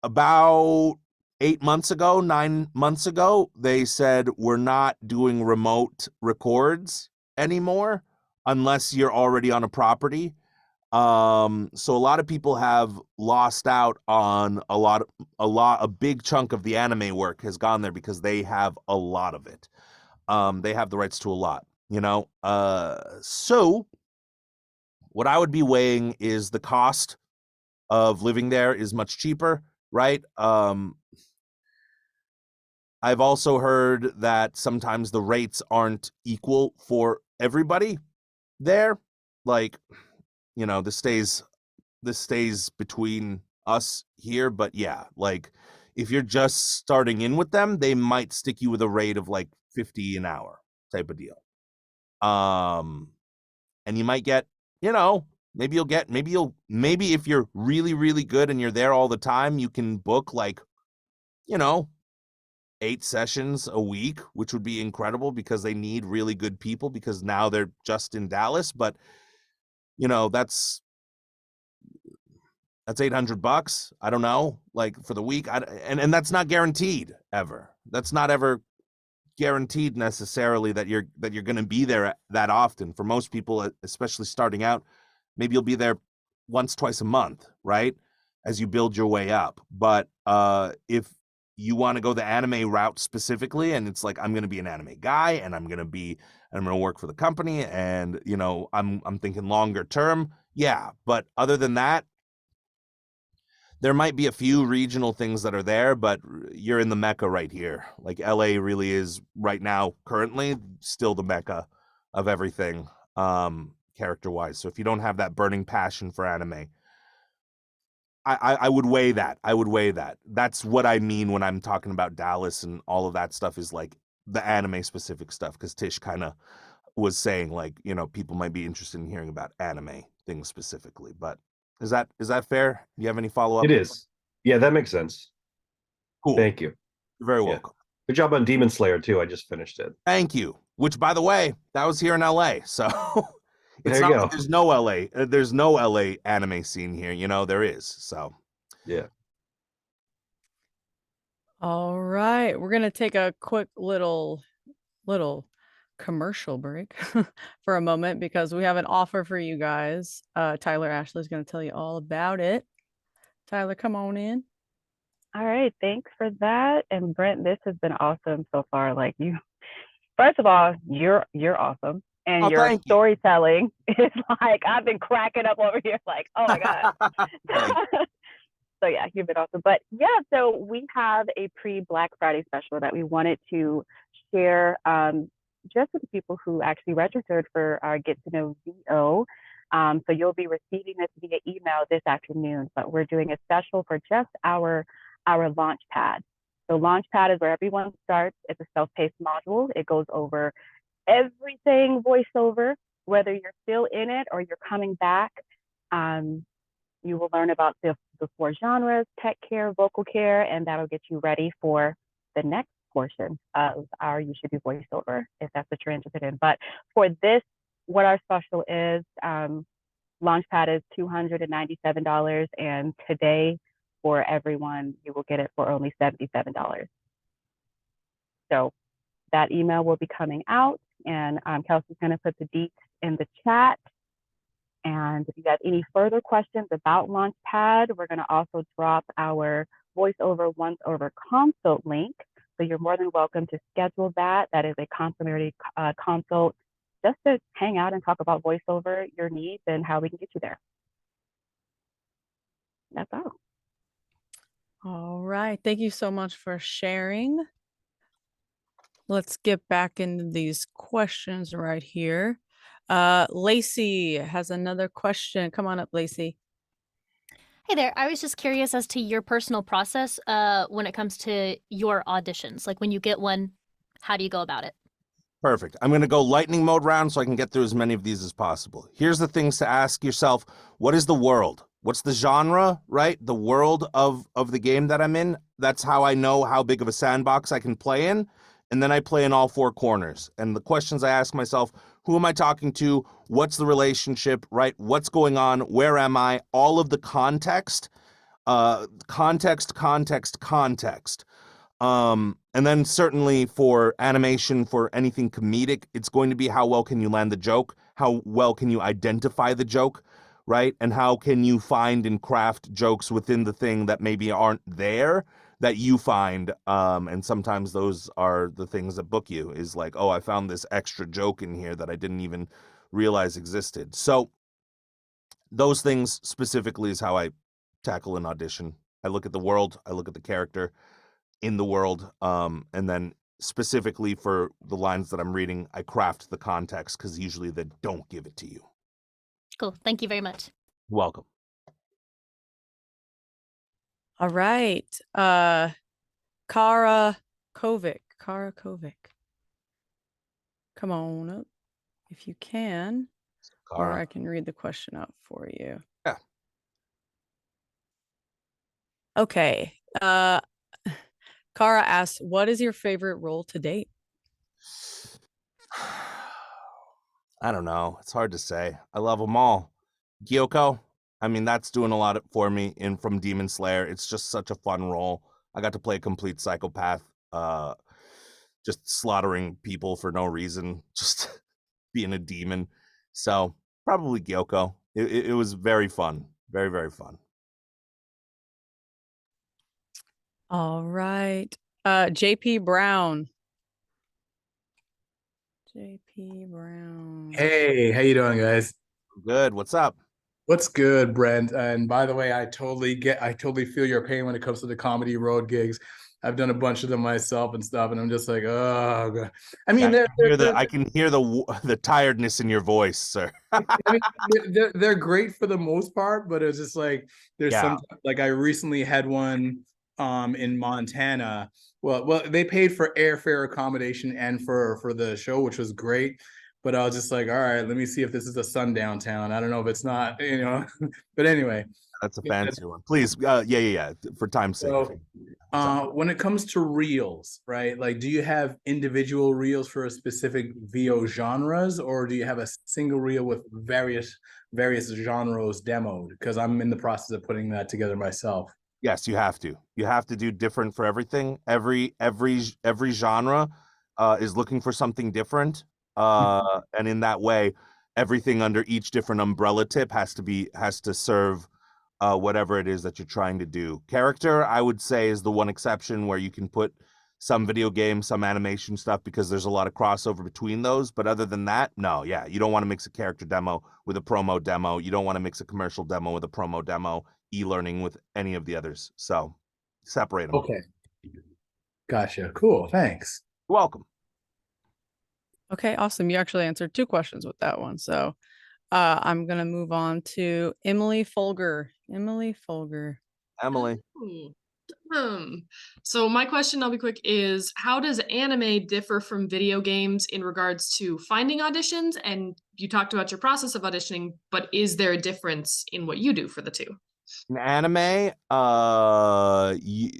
about 9 months ago, they said we're not doing remote records anymore unless you're already on a property. So a lot of people have lost out on a big chunk of the anime work has gone there because they have a lot of it. They have the rights to a lot, so what I would be weighing is the cost of living there is much cheaper, right? I've also heard that sometimes the rates aren't equal for everybody there. Like, this stays between us here, but yeah, like if you're just starting in with them, they might stick you with a rate of like $50 an hour type of deal. And you might get, maybe if you're really, really good and you're there all the time, you can book like, 8 sessions a week, which would be incredible because they need really good people because now they're just in Dallas. But, that's $800. I don't know, like for the week. And that's not guaranteed ever. That's not ever guaranteed necessarily that you're going to be there that often. For most people, especially starting out, maybe you'll be there once, twice a month, right? As you build your way up. But if you want to go the anime route specifically, and it's like, I'm going to be an anime guy and I'm going to work for the company and, I'm thinking longer term. Yeah. But other than that, there might be a few regional things that are there, but you're in the mecca right here. Like LA really is right now, currently, still the mecca of everything, character-wise. So if you don't have that burning passion for anime, I would weigh that. I would weigh that. That's what I mean when I'm talking about Dallas and all of that stuff is like the anime specific stuff. Because Tish kind of was saying like, you know, people might be interested in hearing about anime things specifically. But is that fair? Do you have any follow up? It is. Yeah, that makes sense. Cool. Thank you. You're very Yeah. welcome. Good job on Demon Slayer too. I just finished it. Thank you. Which, by the way, that was here in LA. So it's There you not go. like there's no LA. There's no LA anime scene here. You know, there is. So Yeah. All right, we're gonna take a quick little commercial break for a moment because we have an offer for you guys. Tyler Ashley's gonna tell you all about it. Tyler, come on in. All right, thanks for that. And Brent, this has been awesome so far. Like you, first of all, you're awesome, and Oh, your thank you. storytelling is like I've been cracking up over here. Like, oh my god. Thank So yeah, you've been awesome. But yeah, so we have a pre-Black Friday special that we wanted to share just with the people who actually registered for our Get to Know VO. So you'll be receiving this via email this afternoon, but we're doing a special for just our launch pad. So launch pad is where everyone starts. It's a self-paced module. It goes over everything voiceover, whether you're still in it or you're coming back. You will learn about the 4 genres, tech care, vocal care, and that'll get you ready for the next portion of our You Should Do Voiceover, if that's what you're interested in. But for this, what our special is, Launchpad is $297, and today for everyone, you will get it for only $77. So that email will be coming out, and Kelsey's going to put the deets in the chat. And if you have any further questions about Launchpad, we're going to also drop our Voiceover Once Over consult link. So you're more than welcome to schedule that. That is a complimentary consult just to hang out and talk about voiceover, your needs, and how we can get you there. That's all. All right, thank you so much for sharing. Let's get back into these questions right here. Lacey has another question. Come on up, Lacey. Hey there. I was just curious as to your personal process when it comes to your auditions. Like when you get one, how do you go about it? Perfect. I'm going to go lightning mode round so I can get through as many of these as possible. Here's the things to ask yourself. What is the world? What's the genre, right? The world of the game that I'm in. That's how I know how big of a sandbox I can play in. And then I play in all 4 corners. And the questions I ask myself, who am I talking to? What's the relationship, right? What's going on? Where am I? All of the context, context. And then certainly for animation, for anything comedic, it's going to be how well can you land the joke? How well can you identify the joke, right? And how can you find and craft jokes within the thing that maybe aren't there that you find? And sometimes those are the things that book you, is like, oh, I found this extra joke in here that I didn't even realize existed. So those things specifically is how I tackle an audition. I look at the world, I look at the character in the world, and then specifically for the lines that I'm reading, I craft the context because usually they don't give it to you. Cool. Thank you very much. Welcome. All right. Kara Kovic. Come on up if you can, or I can read the question out for you. Yeah. Okay. Kara asks, what is your favorite role to date? I don't know. It's hard to say. I love them all. Gyoko, I mean, that's doing a lot for me from Demon Slayer. It's just such a fun role. I got to play a complete psychopath, just slaughtering people for no reason, just being a demon. So probably Gyoko. It was very fun. Very, very fun. All right. JP Brown. JP Brown. Hey, how you doing, guys? Good. What's up? What's good, Brent? And by the way, I totally feel your pain when it comes to the comedy road gigs. I've done a bunch of them myself and stuff, and I'm just like, oh god. I Yeah, mean, I can hear the tiredness in your voice, sir. I mean, they're great for the most part, but it's just like there's Yeah. some, like I recently had one in Montana. Well, they paid for airfare, accommodation, and for the show, which was great. But I was just like, all right, let me see if this is a sundown town. I don't know if it's not, you know. But anyway, That's a fancy one. Please, yeah. For time's sake. so, when it comes to reels, right? Like, do you have individual reels for a specific VO genres, or do you have a single reel with various genres demoed? Because I'm in the process of putting that together myself. Yes, you have to. You have to do different for everything. Every genre is looking for something different, and in that way, everything under each different umbrella tip has to serve whatever it is that you're trying to do. Character, I would say, is the one exception where you can put some video games, some animation stuff, because there's a lot of crossover between those. But other than that, no, yeah, you don't want to mix a character demo with a promo demo. You don't want to mix a commercial demo with a promo demo, e-learning with any of the others. So separate them. Okay. Gotcha. Cool. Thanks. You're welcome. Okay, awesome. You actually answered 2 questions with that one. So I'm gonna move on to Emily Folger. Emily. So my question, I'll be quick, is how does anime differ from video games in regards to finding auditions? And you talked about your process of auditioning, but is there a difference in what you do for the 2? In anime,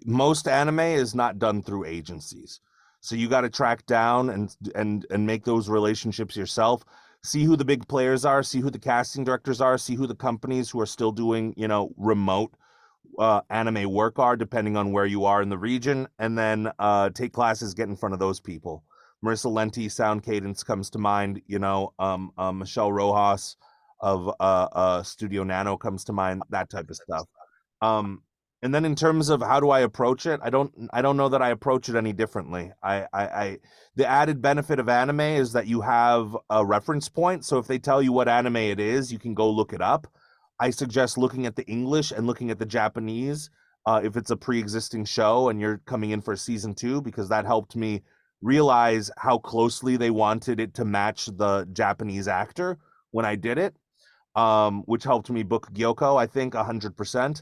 most anime is not done through agencies. So you got to track down and make those relationships yourself. See who the big players are, see who the casting directors are, see who the companies who are still doing, remote anime work are, depending on where you are in the region, and then take classes, get in front of those people. Marissa Lenti, Sound Cadence comes to mind, Michelle Rojas of Studio Nano comes to mind, that type of stuff. And then in terms of how do I approach it, I don't know that I approach it any differently. The added benefit of anime is that you have a reference point. So if they tell you what anime it is, you can go look it up. I suggest looking at the English and looking at the Japanese if it's a pre-existing show and you're coming in for season 2, because that helped me realize how closely they wanted it to match the Japanese actor when I did it, which helped me book Gyoko, I think, 100%.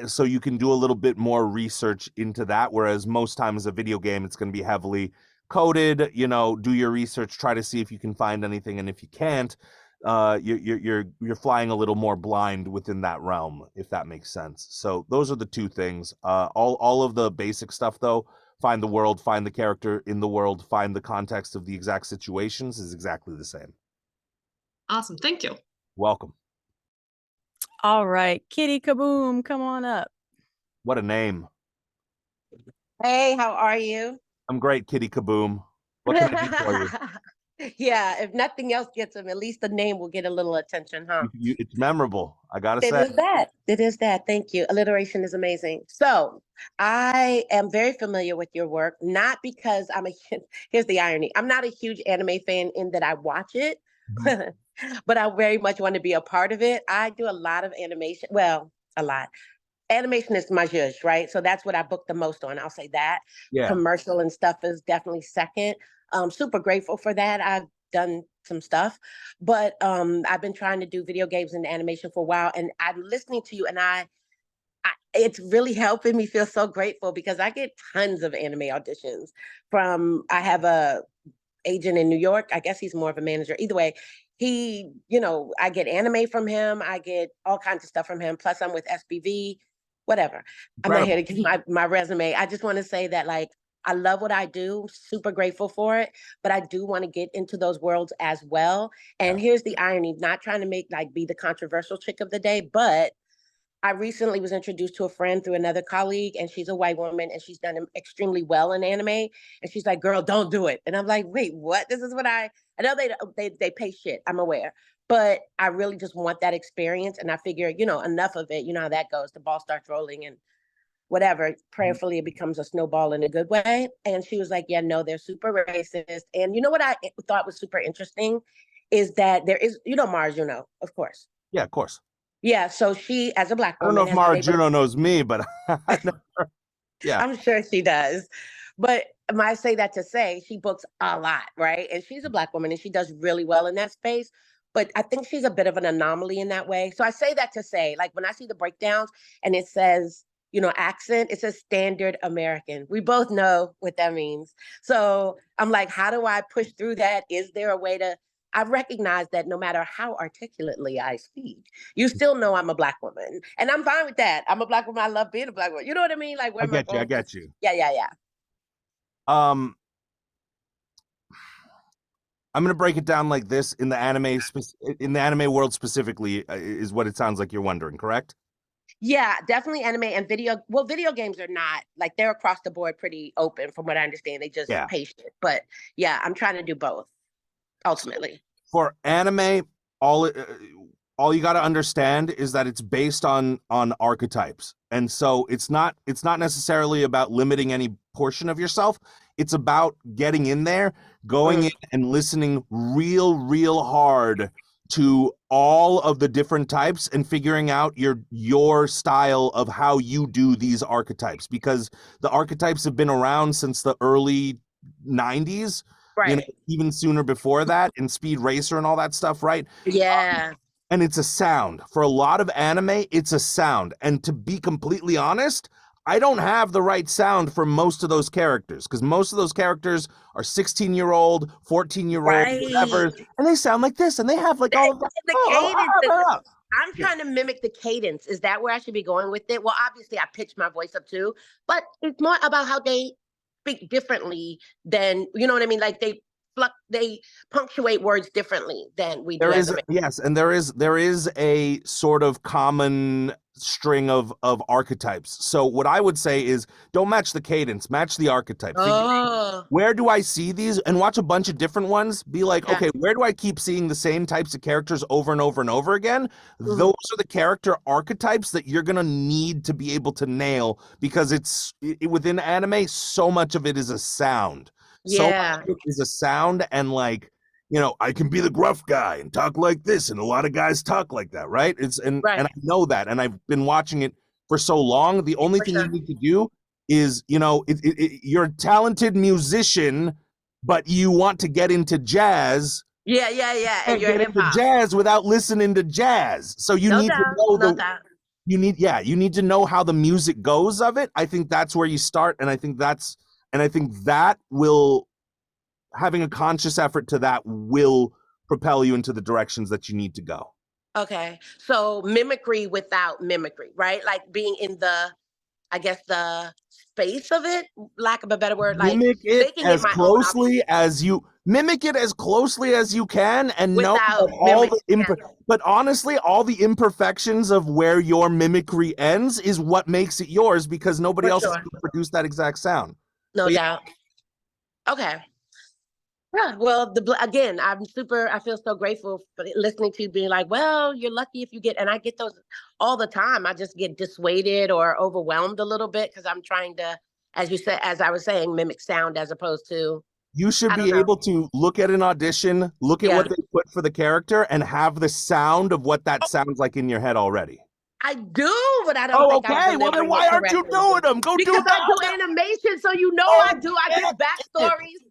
So you can do a little bit more research into that, whereas most times a video game, it's going to be heavily coded. Do your research, try to see if you can find anything, and if you can't, you're flying a little more blind within that realm, if that makes sense. So those are the 2 things. All of the basic stuff, though, find the world, find the character in the world, find the context of the exact situations, is exactly the same. Awesome. Thank you. Welcome. All right, Kitty Kaboom, come on up. What a name. Hey, how are you? I'm great, Kitty Kaboom. What can I do for you? Yeah, if nothing else gets him, at least the name will get a little attention, huh? It's memorable, I gotta It say. is that. It is that. Thank you. Alliteration is amazing. So I am very familiar with your work, not because here's the irony. I'm not a huge anime fan in that I watch it, but I very much want to be a part of it. I do a lot of animation. Well, a lot. Animation is my zhuzh, right? So that's what I book the most on. I'll say that. Yeah. Commercial and stuff is definitely second. Super grateful for that. I've done some stuff, but I've been trying to do video games and animation for a while, and I'm listening to you, and it's really helping me feel so grateful because I get tons of anime auditions I have a agent in New York. I guess he's more of a manager. Either way, I get anime from him. I get all kinds of stuff from him. Plus I'm with SBV, whatever. I'm not here to give my resume. I just want to say that, like, I love what I do, super grateful for it, but I do want to get into those worlds as well. And here's the irony, not trying to be the controversial chick of the day, but I recently was introduced to a friend through another colleague, and she's a white woman, and she's done extremely well in anime. And she's like, girl, don't do it. And I'm like, wait, what? This is what I know they pay shit, I'm aware, but I really just want that experience. And I figure, enough of it, you know how that goes. The ball starts rolling and whatever, prayerfully it becomes a snowball in a good way. And she was like, yeah, no, they're super racist. And you know what I thought was super interesting is that there is, Mars, of course. Yeah, of course. Yeah, so she, as a Black I don't know woman, if has been Mara able. Juno knows me, but I know her. Yeah. I'm sure she does. But I say that to say she books a lot, right? And she's a Black woman and she does really well in that space. But I think she's a bit of an anomaly in that way. So I say that to say, like, when I see the breakdowns and it says, you know, accent, it says standard American. We both know what that means. So I'm like, how do I push through that? Is there a way to? I recognize that no matter how articulately I speak, you still know I'm a Black woman. And I'm fine with that. I'm a Black woman. I love being a Black woman. You know what I mean? Like, where I am I get you. I going? get you. Yeah. I'm gonna break it down like this in the anime world specifically, is what it sounds like you're wondering, correct? Yeah, definitely anime and video. Well, video games are not like they're across the board pretty open from what I understand. They just Yeah. pay shit. But yeah, I'm trying to do both ultimately. For anime, all you got to understand is that it's based on archetypes, and so it's not necessarily about limiting any portion of yourself. It's about getting in there, going in and listening real hard to all of the different types and figuring out your style of how you do these archetypes, because the archetypes have been around since the early 90s, you know, Right. even sooner before that, in Speed Racer and all that stuff, right? Yeah. And it's a sound. For a lot of anime, it's a sound. And to be completely honest, I don't have the right sound for most of those characters, because most of those characters are 16-year-old, 14-year-old, whatever, Right. and they sound like this, and they have like all of The cadence. I'm trying to mimic the cadence. Is that where I should be going with it? Well, obviously, I pitch my voice up too, but it's more about how they speak differently than, you know what I mean? Like they punctuate words differently than we do There as is a. yes, and there is a sort of common string of archetypes. So what I would say is, don't match the cadence, match the archetype. Figure Oh, where do I see these, and watch a bunch of different ones. Be like, yeah. okay, where do I keep seeing the same types of characters over and over and over again? Mhm. Those are the character archetypes that you're gonna need to be able to nail, because within anime, so much of it is a sound. So Yeah. much of it is a sound, and like, you know, I can be the gruff guy and talk like this, and a lot of guys talk like that, right? And Right. I know that, and I've been watching it for so long. The only For thing sure. you need to do is, you know, you're a talented musician, but you want to get into jazz. Yeah. You And can't you're get hip into hop. jazz without listening to jazz. So you No need to doubt. know No doubt. you need to know how the music goes of it. I think that's where you start, and I think that will, having a conscious effort to that will propel you into the directions that you need to go. Okay. So mimicry without mimicry, right? Like being in the, I guess, the space of it, lack of a better word, like Mimic it making it as my own closely as you can, and know without that all mimic. the but honestly, all the imperfections of where your mimicry ends is what makes it yours, because nobody For else is sure. going to produce that exact sound. No But yeah, doubt. Okay. Yeah. Well, again, I feel so grateful for listening to you being like, well, you're lucky if you get, and I get those all the time. I just get dissuaded or overwhelmed a little bit because I'm trying to, as you said, as I was saying, mimic sound as opposed to, you should I don't be know. able to look at an audition, look at Yeah. what they put for the character, and have the sound of what that sounds like in your head already. I do, but I don't Oh, think I'm okay. Well, then delivering why it aren't you correctly. doing them? Go do Because I do that. animation, so you know Oh, I do. I give backstories.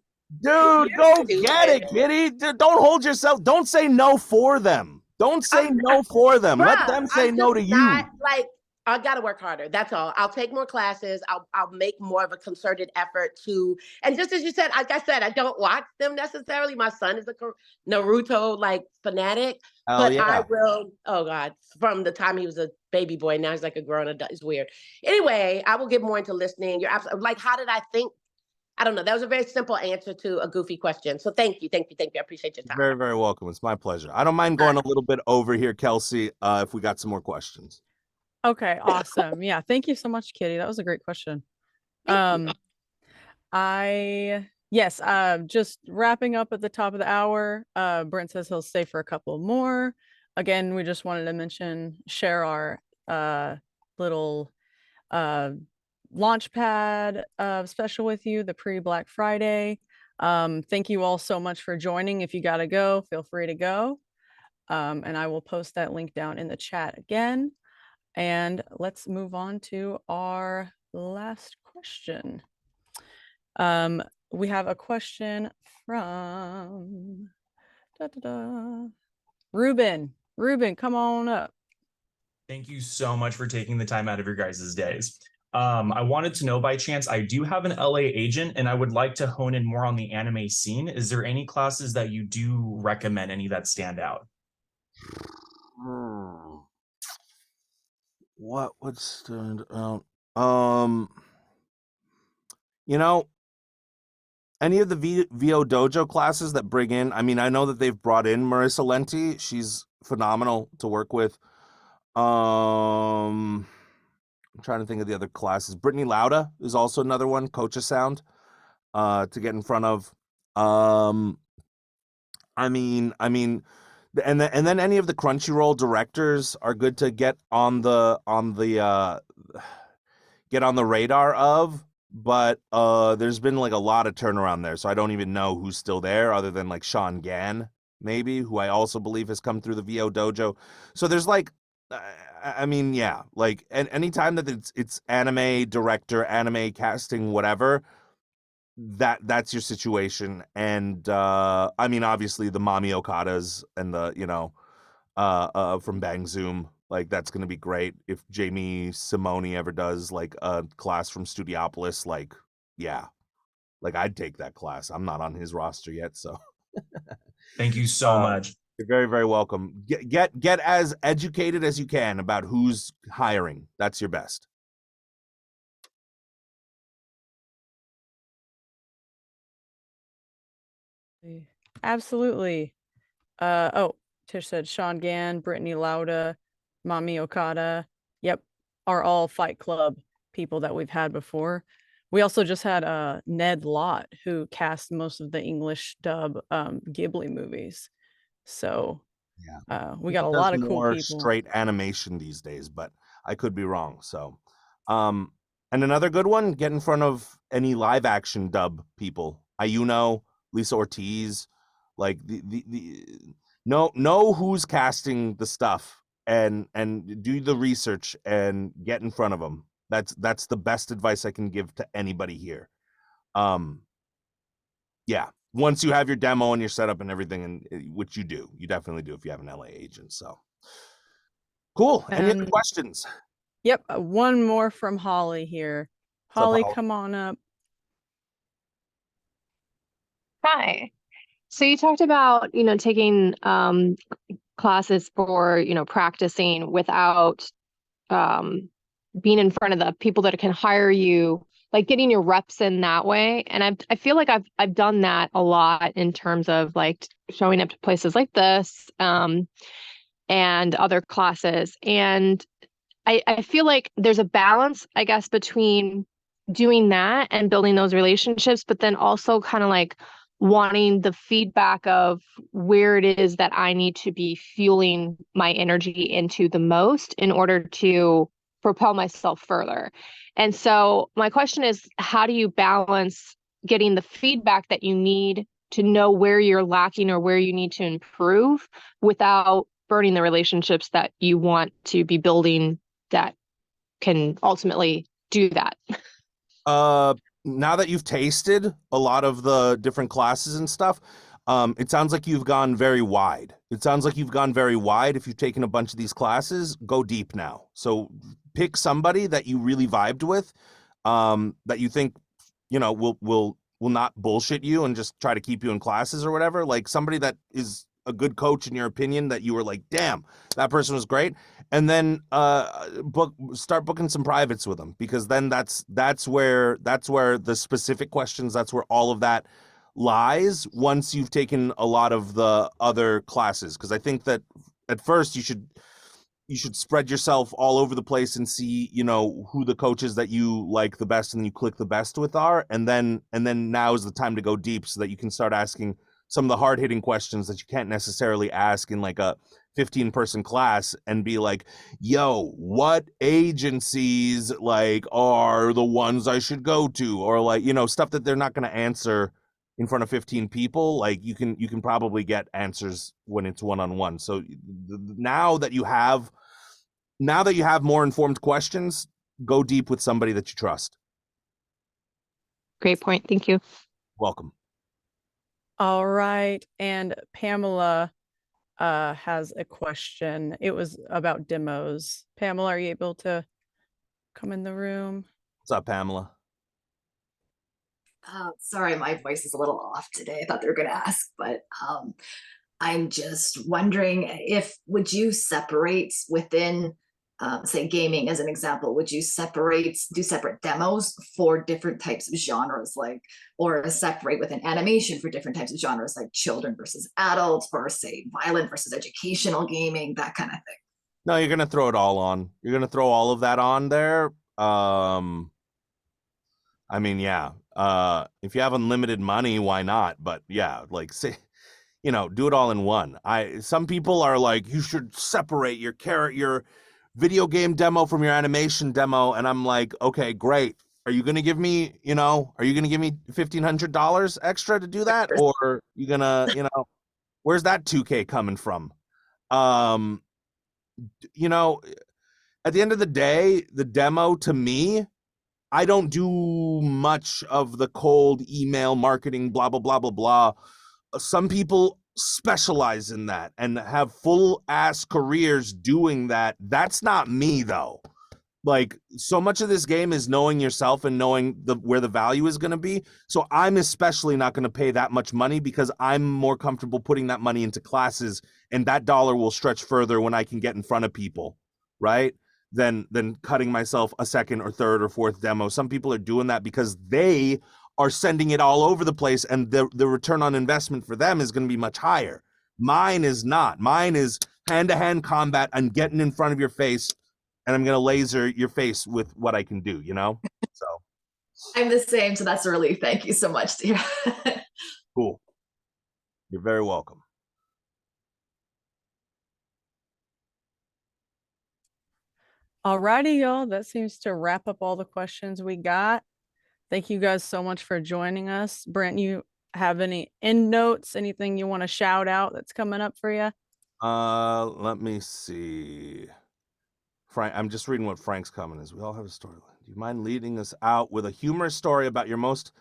Dude, You're go stupid. get it, kitty. Don't hold yourself. Don't say no for them. Don't say no for them. Let Bruh, them say I'm no just to you. not like I gotta work harder. That's all. I'll take more classes. I'll make more of a concerted effort to. And just as you said, like I said, I don't watch them necessarily. My son is a Naruto like fanatic, Hell but yeah. I will. Oh God, from the time he was a baby boy, now he's like a grown adult. It's weird. Anyway, I will get more into listening. You're absolutely like, how did I think? I don't know. That was a very simple answer to a goofy question. So thank you. I appreciate your time. Very, very welcome. It's my pleasure. I don't mind going a little bit over here, Kelsey, if we got some more questions. Okay, awesome. Yeah, thank you so much, Kitty. That was a great question. Just wrapping up at the top of the hour. Brent says he'll stay for a couple more. Again, we just wanted to share our little launchpad special with you, the pre-Black Friday. Thank you all so much for joining. If you gotta go, feel free to go. And I will post that link down in the chat again. And let's move on to our last question. We have a question from Ruben. Ruben, come on up. Thank you so much for taking the time out of your guys' days. I wanted to know, by chance, I do have an LA agent and I would like to hone in more on the anime scene. Is there any classes that you do recommend, any that stand out? What would stand out? You know, any of the VO Dojo classes that bring in, I mean, I know that they've brought in Marissa Lenti. She's phenomenal to work with. I'm trying to think of the other classes. Brittany Lauda is also another one, Coach of Sound, to get in front of. I mean, and then any of the Crunchyroll directors are good to get on the radar of. But there's been like a lot of turnaround there, so I don't even know who's still there other than like Sean Gann, maybe, who I also believe has come through the VO Dojo. So there's like, I mean, yeah, like, and anytime that it's anime director, anime casting, whatever, that's your situation. And I mean, obviously the Mami Okadas and the from Bang Zoom, like that's gonna be great. If Jamie Simone ever does like a class from Studiopolis, like, yeah, like I'd take that class. I'm not on his roster yet, so Thank you so much. you're very, very welcome. Get as educated as you can about who's hiring. That's your best. Absolutely. Oh, Tish said Sean Gann, Brittany Lauda, Mami Okada. Yep, are all Fight Club people that we've had before. We also just had Ned Lott, who cast most of the English dub Ghibli movies. So we got a lot of cool people. Straight animation these days, but I could be wrong. So, and another good one, get in front of any live action dub people. Ayuno, Lisa Ortiz, like know who's casting the stuff and do the research and get in front of them. That's the best advice I can give to anybody here. Yeah, once you have your demo and your setup and everything, and which you definitely do if you have an LA agent. So cool. Any other questions? Yep, one more from Holly here. Holly, come on up. Hi. So you talked about, taking classes for, practicing without being in front of the people that can hire you, like getting your reps in that way. And I feel like I've done that a lot in terms of like showing up to places like this and other classes. And I feel like there's a balance, I guess, between doing that and building those relationships, but then also kind of like wanting the feedback of where it is that I need to be fueling my energy into the most in order to propel myself further. And so my question is, how do you balance getting the feedback that you need to know where you're lacking or where you need to improve without burning the relationships that you want to be building that can ultimately do that? Now that you've tasted a lot of the different classes and stuff, it sounds like you've gone very wide. If you've taken a bunch of these classes, go deep now. So pick somebody that you really vibed with, that you think, will not bullshit you and just try to keep you in classes or whatever. Like somebody that is a good coach in your opinion, that you were like, damn, that person was great. And then start booking some privates with them, because then that's where the specific questions, that's where all of that lies once you've taken a lot of the other classes. Because I think that at first you should spread yourself all over the place and see, who the coaches that you like the best and you click the best with are. And then now is the time to go deep so that you can start asking some of the hard-hitting questions that you can't necessarily ask in like a 15-person class, and be like, yo, what agencies like are the ones I should go to, or like, stuff that they're not going to answer in front of 15 people, like you can probably get answers when it's one-on-one. So now that you have more informed questions, go deep with somebody that you trust. Great point. Thank you. Welcome. All right. And Pamela has a question. It was about demos. Pamela, are you able to come in the room? What's up, Pamela? Sorry, my voice is a little off today. I thought they were going to ask, but I'm just wondering if would you separate within, say, gaming as an example, would you do separate demos for different types of genres, like, or separate within animation for different types of genres, like children versus adults, or say violent versus educational gaming, that kind of thing? No, you're gonna throw it all on. You're gonna throw all of that on there. I mean, yeah. If you have unlimited money, why not? But yeah, like say, do it all in one. Some people are like, you should separate your video game demo from your animation demo, and I'm like, okay, great. Are you gonna give me, $1,500 extra to do that, or are you gonna, where's that $2K coming from? At the end of the day, the demo to me, I don't do much of the cold email marketing, blah, blah, blah, blah, blah. Some people specialize in that and have full ass careers doing that. That's not me though. Like, so much of this game is knowing yourself and knowing where the value is going to be. So I'm especially not going to pay that much money because I'm more comfortable putting that money into classes, and that dollar will stretch further when I can get in front of people, right? Than cutting myself a second or third or fourth demo. Some people are doing that because they are sending it all over the place, and the return on investment for them is going to be much higher. Mine is not. Mine is hand-to-hand combat. I'm getting in front of your face, and I'm going to laser your face with what I can do, So I'm the same, so that's a relief. Thank you so much, dear. Cool. You're very welcome. Alrighty, y'all. That seems to wrap up all the questions we got. Thank you guys so much for joining us. Brent, you have any end notes, anything you want to shout out that's coming up for you? Let me see. Frank, I'm just reading what Frank's comment is. We all have a storyline. Do you mind leading us out with a humorous story about your most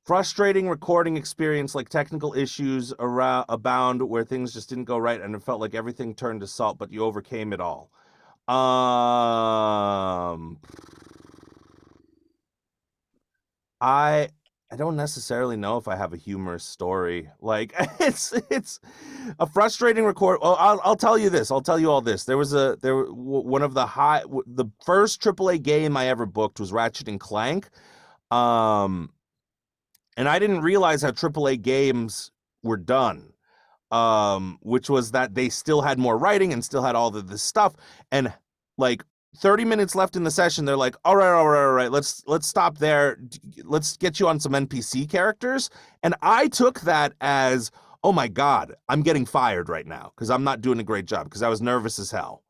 frustrating recording experience, like technical issues abound where things just didn't go right and it felt like everything turned to salt, but you overcame it all? I don't necessarily know if I have a humorous story. Like it's a frustrating record. Well, I'll tell you this. I'll tell you all this. One of the first AAA game I ever booked was Ratchet and Clank. And I didn't realize how AAA games were done. Which was that they still had more writing and still had all of this stuff. And like 30 minutes left in the session, they're like, all right, let's stop there. Let's get you on some NPC characters. And I took that as, oh my God, I'm getting fired right now because I'm not doing a great job, because I was nervous as hell.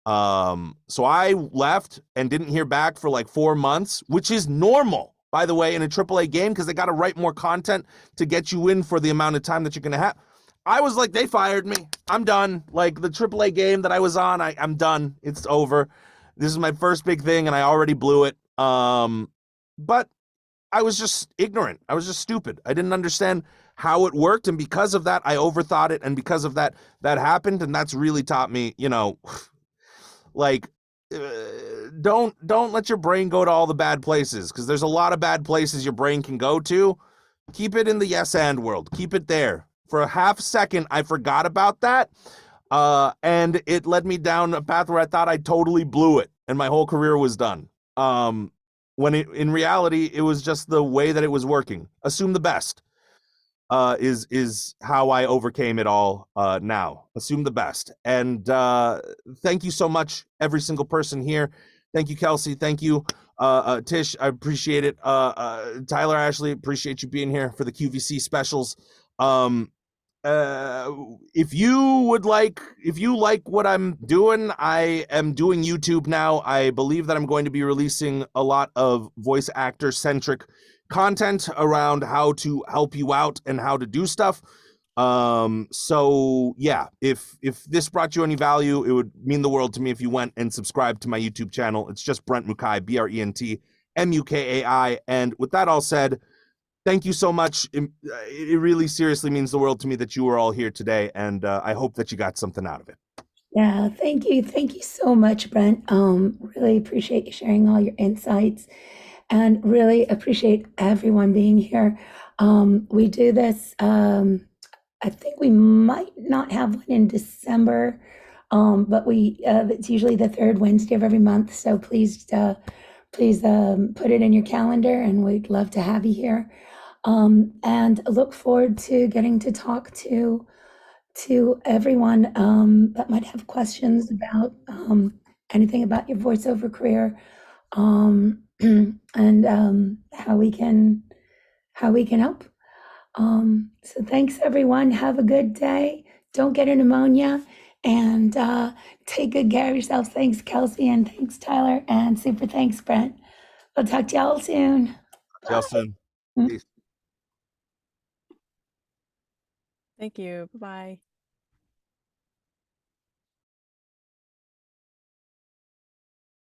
So I left and didn't hear back for like 4 months, which is normal, by the way, in a AAA game, because they got to write more content to get you in for the amount of time that you're going to have. I was like, they fired me. I'm done. Like the AAA game that I was on, I'm done. It's over. This is my first big thing and I already blew it. But I was just ignorant. I was just stupid. I didn't understand how it worked. And because of that, I overthought it. And because of that, that happened. And that's really taught me, like, don't let your brain go to all the bad places, because there's a lot of bad places your brain can go to. Keep it in the yes and world. Keep it there. For a half second, I forgot about that. And it led me down a path where I thought I totally blew it and my whole career was done. When in reality, it was just the way that it was working. Assume the best is how I overcame it all now. Assume the best. And thank you so much, every single person here. Thank you, Kelsey. Thank you, Tish. I appreciate it. Tyler, Ashley, appreciate you being here for the QVC specials. If you like what I'm doing, I am doing YouTube now. I believe that I'm going to be releasing a lot of voice actor centric content around how to help you out and how to do stuff. So yeah, if this brought you any value, it would mean the world to me if you went and subscribed to my YouTube channel. It's just Brent Mukai, BrentMukai. And with that all said, thank you so much. It really seriously means the world to me that you are all here today, and I hope that you got something out of it. Yeah, thank you. Thank you so much, Brent. Really appreciate you sharing all your insights and really appreciate everyone being here. We do this, I think we might not have one in December, but it's usually the third Wednesday of every month. So please put it in your calendar, and we'd love to have you here. And look forward to getting to talk to everyone that might have questions about anything about your voiceover career, and how we can help. So thanks everyone. Have a good day. Don't get a pneumonia, and take good care of yourselves. Thanks, Kelsey, and thanks, Tyler, and super thanks, Brent. I'll talk to y'all soon. Talk to y'all soon. Peace. Thank you. Bye-bye.